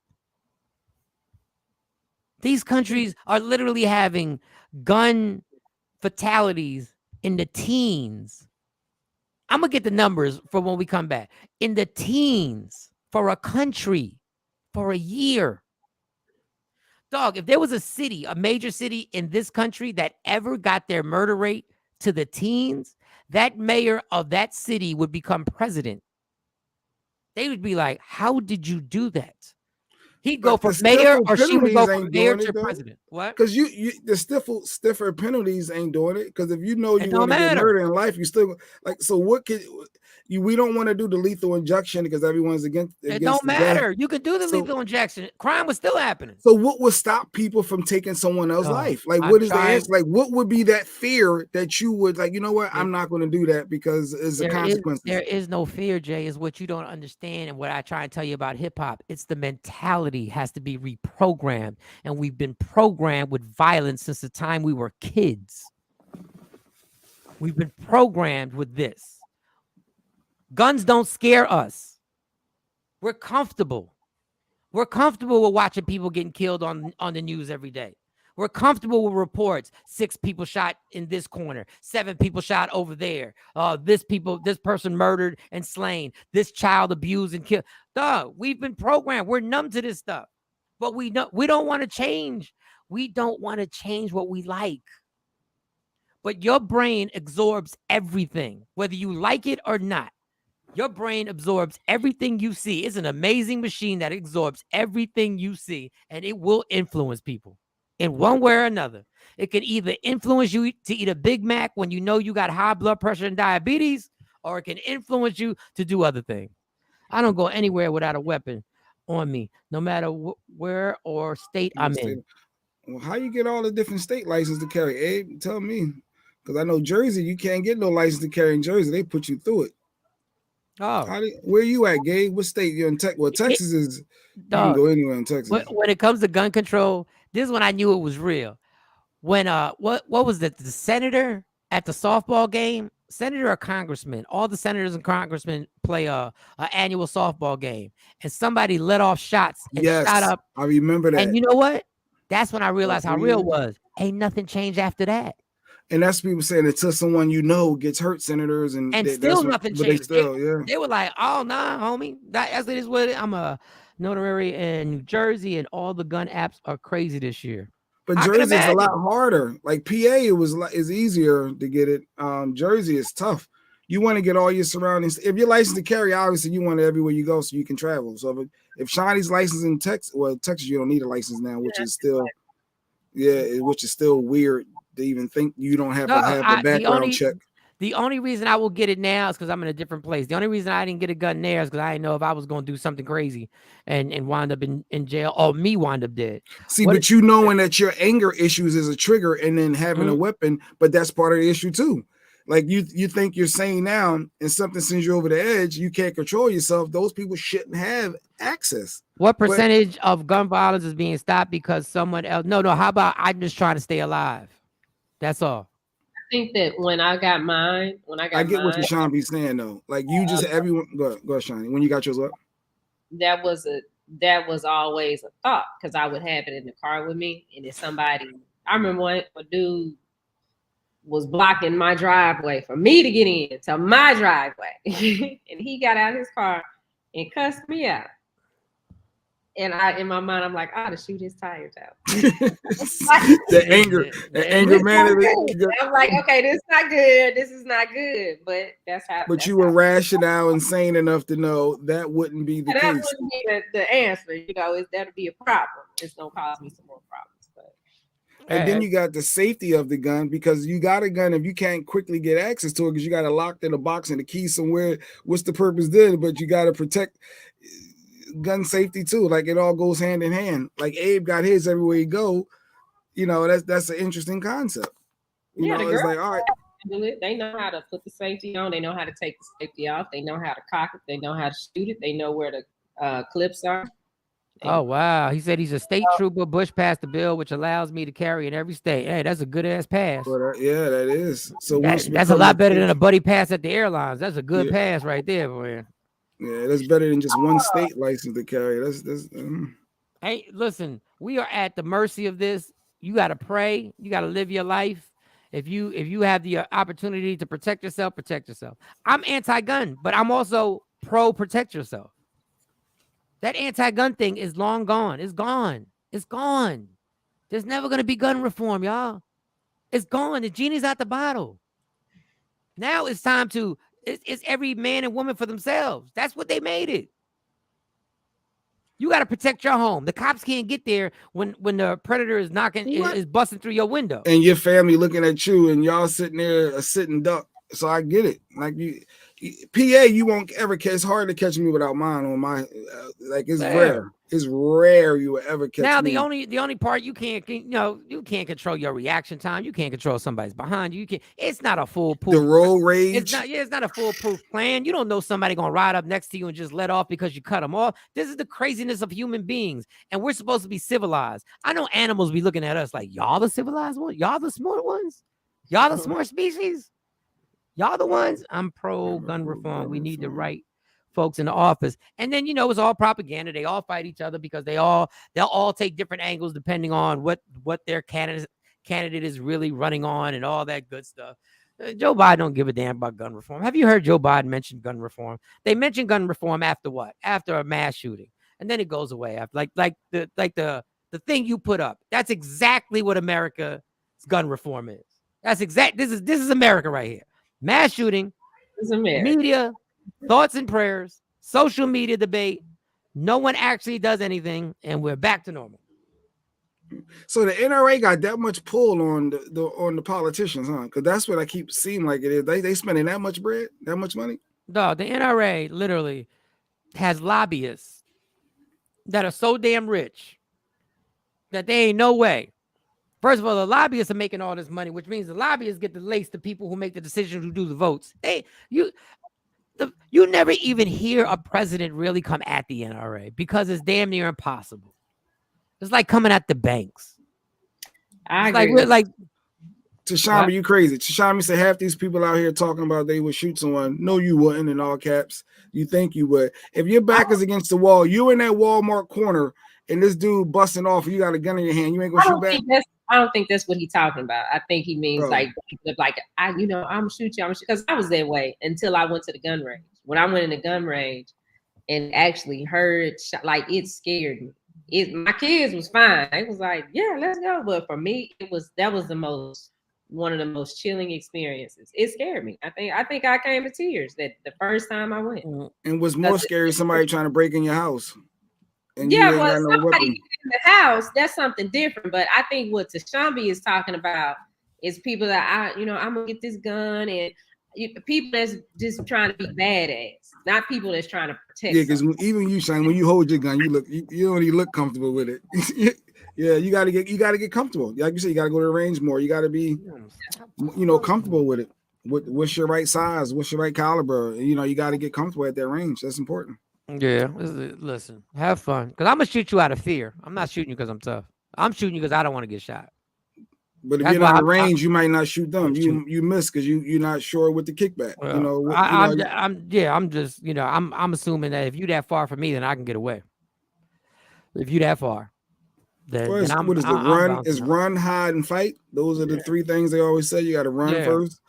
These countries are literally having gun fatalities in the teens. I'm going to get the numbers for when we come back. In the teens for a country, for a year. Dog, if there was a major city in this country that ever got their murder rate to the teens, that mayor of that city would become president. They would be like, how did you do that? He'd go from mayor, or she would go from mayor to president. What? Because the stiffer penalties ain't doing it. Because if you know you want to get murdered in life, you still like. So what could we don't want to do the lethal injection because everyone's against. It don't matter. You could do the lethal injection. Crime was still happening. So what would stop people from taking someone else's life? Like what is the answer? Like what would be that fear that you would like? You know what? I'm not going to do that because it's a consequence. There is no fear, Jay. Is what you don't understand, and what I try and tell you about hip hop. It's the mentality has to be reprogrammed, and we've been programmed with violence since the time we were kids. We've been programmed with this. Guns don't scare us. We're comfortable. We're comfortable with watching people getting killed on the news every day. We're comfortable with reports. 6 people shot in this corner, 7 people shot over there. This person murdered and slain. This child abused and killed. Dog, we've been programmed. We're numb to this stuff. But we don't want to change. We don't want to change what we like. But your brain absorbs everything, whether you like it or not. Your brain absorbs everything you see. It's an amazing machine that absorbs everything you see, and it will influence people in one way or another. It can either influence you to eat a Big Mac when you know you got high blood pressure and diabetes, or it can influence you to do other things. I don't go anywhere without a weapon on me, no matter where or state I'm in. Well, how you get all the different state license to carry? Abe, tell me. Because I know Jersey, you can't get no license to carry in Jersey. They put you through it. Oh, where you at, Gabe? What state you're in? Well, Texas is. You can go anywhere in Texas. When it comes to gun control, this is when I knew it was real. When what was it? The senator at the softball game, senator or congressman? All the senators and congressmen play a annual softball game, and somebody let off shots and shot up. I remember that. And you know what? That's when I realized how real it was. Ain't nothing changed after that. And that's people saying until someone gets hurt, senators, and still nothing changed. They were like, "Oh nah, homie, that's it is what it. I'm a notary in New Jersey, and all the gun apps are crazy this year." But Jersey's a lot harder. Like PA, is easier to get it. Jersey is tough. you want to get all your surroundings. If you're licensed to carry, obviously you want it everywhere you go so you can travel. So if Shawnee's licensed in Texas, well, Texas you don't need a license now, which is still weird to even think you don't have to have the background check. The only reason I will get it now is because I'm in a different place. The only reason I didn't get a gun there is because I didn't know if I was going to do something crazy and wind up in jail or me wind up dead. See, but you knowing that your anger issues is a trigger and then having a weapon, but that's part of the issue too. Like you think you're saying now and something sends you over the edge, you can't control yourself. Those people shouldn't have access. What percentage of gun violence is being stopped because someone else? No. How about I'm just trying to stay alive? That's all. I think that when I get what Shawn be saying though. Like you just everyone go Shawn. When you got yours up, that was always a thought because I would have it in the car with me, and if somebody, I remember a dude was blocking my driveway for me to get into my driveway, and he got out of his car and cussed me out. And in my mind, I'm like, I ought to shoot his tires out. the anger man. I'm like, okay, this is not good. This is not good. But that's how. But you were rational and sane enough to know that wouldn't be the case. That wouldn't be the answer. That'll be a problem. It's gonna cause me some more problems. But and then you got the safety of the gun because you got a gun. If you can't quickly get access to it because you got it locked in a box and the key somewhere, what's the purpose then? But you got to protect gun safety too. Like it all goes hand in hand. Like Abe got his everywhere he go. That's an interesting concept. You know, it's like, all right. They know how to put the safety on. They know how to take the safety off. They know how to cock it. They know how to shoot it. They know where the clips are. Oh, wow. He said he's a state trooper. Bush passed the bill, which allows me to carry in every state. Hey, that's a good ass pass. Yeah, that is. So that's a lot better than a buddy pass at the airlines. That's a good pass right there, boy. Yeah, that's better than just one state license to carry. Hey, listen, we are at the mercy of this. You got to pray. You got to live your life. If you have the opportunity to protect yourself, protect yourself. I'm anti-gun, but I'm also pro-protect yourself. That anti-gun thing is long gone. It's gone. It's gone. There's never going to be gun reform, y'all. It's gone. The genie's out the bottle. Now it's time to... It's every man and woman for themselves. That's what they made it. You got to protect your home. The cops can't get there when the predator is is busting through your window. And your family looking at you and y'all sitting there a sitting duck. So I get it. Like PA, you won't ever catch. It's hard to catch me without mine on my. It's rare. It's rare you will ever catch. Now me. the only part you can't control your reaction time. You can't control somebody's behind you. You can't. It's not a foolproof. The road rage. It's not a foolproof plan. You don't know somebody gonna ride up next to you and just let off because you cut them off. This is the craziness of human beings, and we're supposed to be civilized. I know animals be looking at us like y'all the civilized ones. Y'all the smart ones. Y'all the smart species. Y'all the ones. I'm pro gun reform. We need the right folks in the office. And then, it's all propaganda. They all fight each other because they'll all take different angles depending on what their candidate is really running on and all that good stuff. Joe Biden don't give a damn about gun reform. Have you heard Joe Biden mention gun reform? They mention gun reform after what? After a mass shooting. And then it goes away after like the thing you put up. That's exactly what America's gun reform is. This is America right here. Mass shooting, media, thoughts and prayers, social media debate. No one actually does anything, and we're back to normal. So the NRA got that much pull on the politicians, huh? Because that's what I keep seeing like it is. They spending that much bread, that much money. No, the NRA literally has lobbyists that are so damn rich that they ain't no way. First of all, the lobbyists are making all this money, which means the lobbyists get to lace the people who make the decisions, who do the votes. You never even hear a president really come at the NRA because it's damn near impossible. It's like coming at the banks. I agree. Like Tashama, you crazy. Tashama said half these people out here talking about they would shoot someone. No, you wouldn't, in all caps. You think you would. If your back is against the wall, you in that Walmart corner, and this dude busting off, you got a gun in your hand, you ain't gonna shoot back? I don't think that's what he's talking about. I think he means I'm shoot you. Because I was that way until I went to the gun range. When I went in the gun range and actually heard, it scared me. My kids was fine. It was like, yeah, let's go. But for me, that was the most one of the most chilling experiences. It scared me. I think I came to tears that the first time I went. And what's more scary, somebody trying to break in your house. And yeah, you ain't got no somebody weapon. in the house, that's something different. But I think what Tashambi is talking about is people that I'm gonna get this gun, and people that's just trying to be badass, not people that's trying to protect. Yeah, because even you, Shane, when you hold your gun, you don't even look comfortable with it. Yeah, you gotta get comfortable. Like you said, you gotta go to the range more. You gotta be, comfortable with it. What's your right size? What's your right caliber? You gotta get comfortable at that range. That's important. Yeah, listen, have fun. Because I'm gonna shoot you out of fear. I'm not shooting you because I'm tough. I'm shooting you because I don't want to get shot. But if you're not in range, you might not shoot them. You miss because you're not sure with the kickback. I'm just I'm assuming that if you that far from me, then I can get away. If you that far, then what is the run? Is run, hide, and fight. Those are the three things they always say. You got to run first.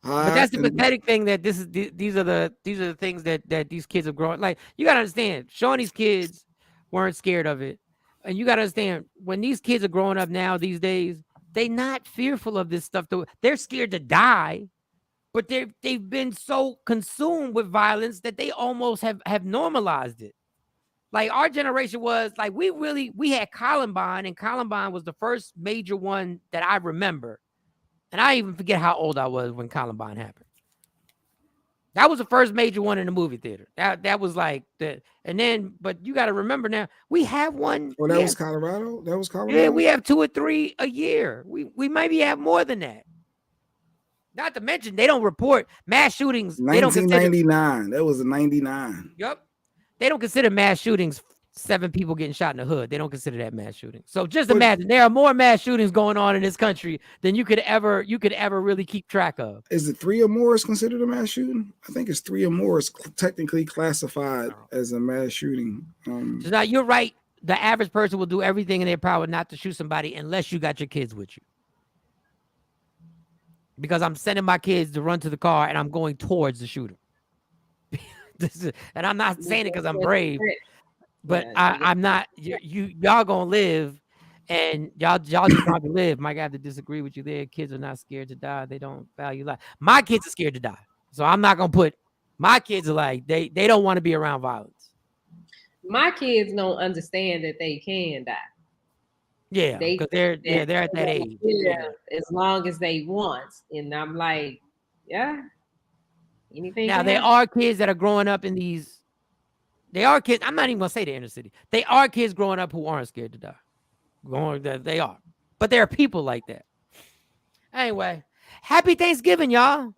But that's the pathetic thing that these are the things that these kids are growing. Like, you gotta understand, Shawnee's kids weren't scared of it, and you gotta understand when these kids are growing up now these days, they not fearful of this stuff. They're scared to die, but they've been so consumed with violence that they almost have normalized it. Like, our generation was like, we had Columbine, and Columbine was the first major one that I remember. And I even forget how old I was when Columbine happened. That was the first major one in the movie theater. That was like the, and then, but you got to remember now, we have one. Oh, that was Colorado? That was Colorado? Yeah, we have 2 or 3 a year. We maybe have more than that. Not to mention, they don't report mass shootings. 1999. That was a 99. Yep. They don't consider mass shootings 7 people getting shot in the hood. They don't consider that mass shooting. So just imagine there are more mass shootings going on in this country than you could ever really keep track of. Is it 3 or more is considered a mass shooting? I think it's 3 or more is technically classified as a mass shooting. So now you're right. The average person will do everything in their power not to shoot somebody unless you got your kids with you. Because I'm sending my kids to run to the car and I'm going towards the shooter. And I'm not saying it because I'm brave. But I'm not. Y'all gonna live, and y'all just want to live. Might have to disagree with you there. Kids are not scared to die. They don't value life. My kids are scared to die, so I'm not gonna put. My kids are like they don't want to be around violence. My kids don't understand that they can die. Yeah, because they're at that age. Yeah, as long as they want, and I'm like, yeah. Anything. Now there are kids that are growing up in these. They are kids. I'm not even gonna say the inner city. They are kids growing up who aren't scared to die. They are, but there are people like that. Anyway, happy Thanksgiving, y'all.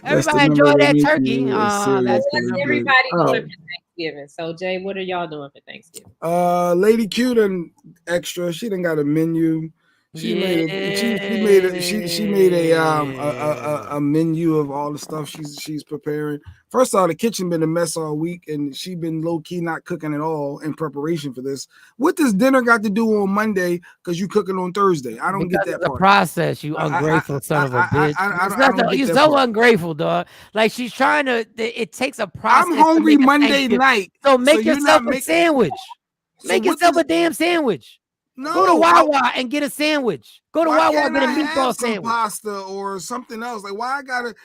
Everybody enjoy that turkey. That's everybody doing for Thanksgiving. So Jay, what are y'all doing for Thanksgiving? Lady Q done extra. She done got a menu. She made a menu of all the stuff she's preparing. First of all, the kitchen been a mess all week, and she been low key not cooking at all in preparation for this. What does dinner got to do on Monday? Because you cooking on Thursday. I don't get that the part. process. You ungrateful son of a bitch. You're so ungrateful, dog. Like, she's trying to. It takes a process. I'm hungry Monday night, so make yourself a sandwich. Make yourself a damn sandwich. No, go to Wawa and get a sandwich. Go to Wawa and get a meatball sandwich, pasta or something else. Like, why I gotta?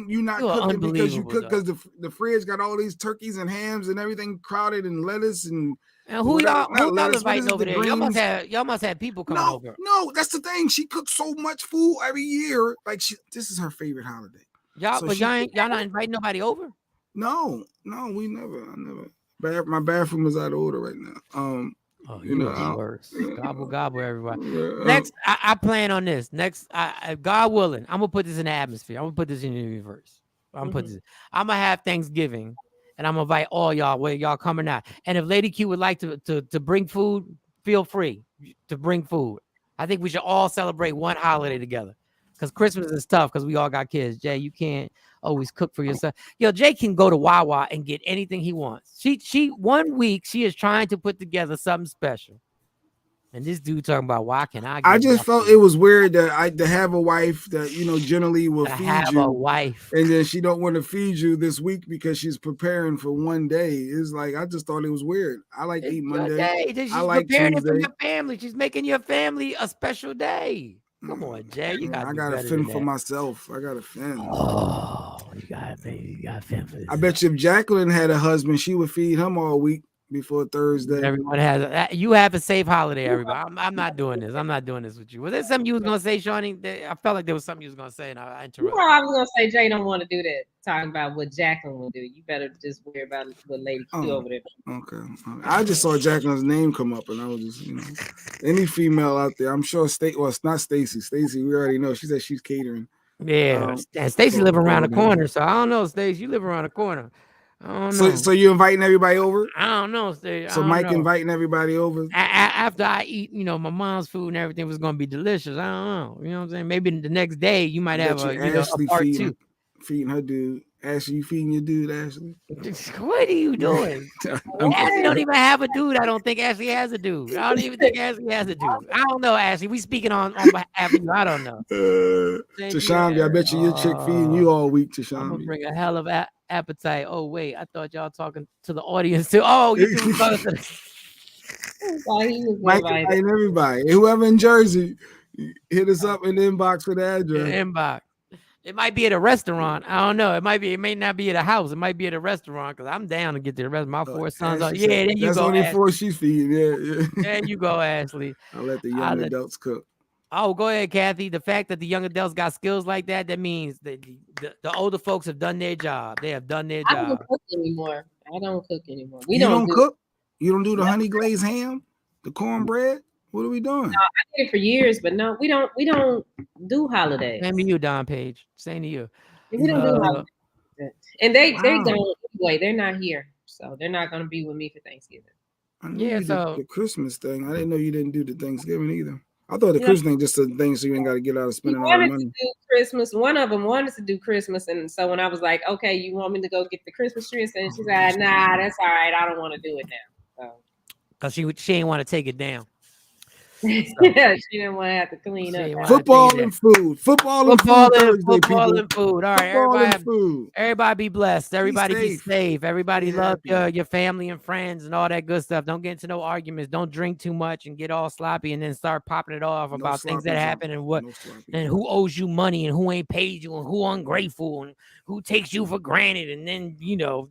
You not cooking because you cook because the fridge got all these turkeys and hams and everything crowded and lettuce and who y'all inviting over there? Y'all must have people coming over. No, that's the thing. She cooks so much food every year. Like, this is her favorite holiday. Y'all not inviting nobody over? No, we never. I never. My bathroom is out of order right now. Oh, you know the worst. Gobble, everybody. Next, I plan on this. Next, God willing, I'm gonna put this in the atmosphere. I'm gonna put this in the reverse. I'm gonna have Thanksgiving, and I'm gonna invite all y'all where y'all coming out. And if Lady Q would like to bring food, feel free to bring food. I think we should all celebrate one holiday together. Because Christmas is tough because we all got kids. Jay, you can't always cook for yourself. Yo, Jay can go to Wawa and get anything he wants. She 1 week, she is trying to put together something special. And this dude talking about why can I? I just felt it was weird that to have a wife that generally will feed you, a wife, and then she don't want to feed you this week because she's preparing for one day. It's like I just thought it was weird. I like eat Monday. She's I like preparing Tuesday. it for your family. She's making your family a special day. Come on, Jay. You got. I gotta fend for myself. I gotta fend. Oh, you gotta fend for this. I bet you if Jacqueline had a husband, she would feed him all week before Thursday. Everyone has you have a safe holiday, everybody. I'm not doing this. I'm not doing this with you. Was there something you was gonna say, Shawnee? I felt like there was something you was gonna say, and I interrupted. I was gonna say Jay don't want to do that. Talking about what Jacqueline will do. You better just worry about what Lady Q over there. Okay. I just saw Jacqueline's name come up, and I was just, any female out there. I'm sure it's not Stacy. Stacy, we already know. She said she's catering. Yeah, and Stacy live around the corner, so I don't know, Stacy. You live around the corner. I don't know. So you inviting everybody over? I don't know, Stacy. So Mike inviting everybody over. After I eat, my mom's food and everything was gonna be delicious. I don't know. You know what I'm saying? Maybe the next day you might have a part two. Feeding her dude. Ashley, you feeding your dude, Ashley? What are you doing? Ashley don't even have a dude. I don't think Ashley has a dude. I don't even think Ashley has a dude. I don't know, Ashley. We speaking on behalf of you. I don't know. Tashambi, I bet you your chick feeding you all week, Tashambi. I'm gonna bring a hell of appetite. Oh wait, I thought y'all talking to the audience too. Oh, you two talking to Mike and everybody. Whoever in Jersey, hit us up in the inbox for the address. Inbox. It might be at a restaurant. I don't know. It may not be at a house. It might be at a restaurant because I'm down to get the rest of my 4 sons. Yeah, there you that's go. That's only Ashley. 4 she's feeding. Yeah. There you go, Ashley. I'll let the young adults cook. Oh, go ahead, Kathy. The fact that the young adults got skills like that means that the older folks have done their job. They have done their job. I don't cook anymore. You don't cook? You don't do the honey glazed ham? The cornbread? What are we doing? No, I did it for years, but no, we don't do holidays. Same to you, Don Page. Same to you. We don't do holidays. And they don't anyway. They're not here, so they're not going to be with me for Thanksgiving. Yeah, so the Christmas thing. I didn't know you didn't do the Thanksgiving either. I thought the Christmas thing just a thing so you ain't got to get out of spending all the money. To do Christmas. One of them wanted to do Christmas, and so when I was like, "Okay, you want me to go get the Christmas tree?" And she said, "Nah, that's all right. I don't want to do it now." Because she didn't want to take it down. So. Yeah, she didn't want to have to clean up. Football and food. Football and food. All right, everybody be blessed. Everybody be safe. Everybody love your family and friends and all that good stuff. Don't get into no arguments. Don't drink too much and get all sloppy and then start popping it off about things that happen and who owes you money and who ain't paid you and who ungrateful and who takes you for granted and then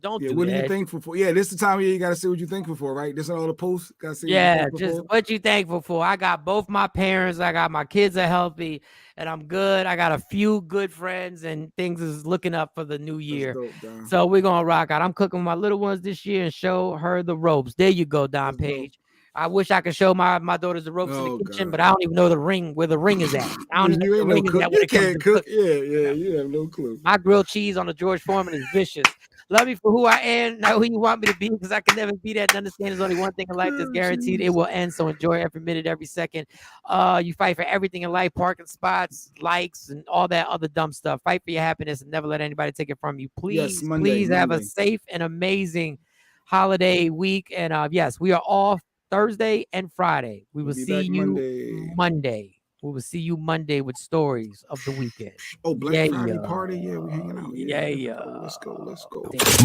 don't do that. What are you thankful for? Yeah, this is the time of year you gotta say what you're thankful for, right? This is all the posts. Gotta say what you thankful for. I got both my parents. I got my kids are healthy and I'm good. I got a few good friends and things is looking up for the new year. Dope, so we're gonna rock out. I'm cooking my little ones this year and show her the ropes. There you go, Don Page. I wish I could show my daughters the ropes in the kitchen, but I don't even know where the ring is at. I don't even know the ring is at when it comes to cook. Yeah, you have no clue. My grilled cheese on the George Foreman is vicious. Love me for who I am, not who you want me to be, because I can never be that. And understand there's only one thing in life that's guaranteed. It will end. So enjoy every minute, every second. You fight for everything in life, parking spots, likes, and all that other dumb stuff. Fight for your happiness and never let anybody take it from you. Please, please have a safe and amazing holiday week. And yes, we are off Thursday and Friday. We will see you Monday. We will see you Monday with stories of the weekend. Oh, Black Friday party. Yeah, we're hanging out. Yeah. Let's go.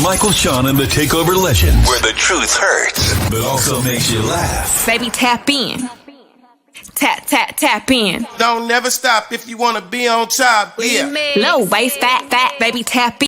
Michael, Shawn, and the Takeover Legends, where the truth hurts, but also makes you laugh. Baby, tap in. Tap in. Don't never stop if you want to be on top. Yeah. Low waist, fat, baby, tap in.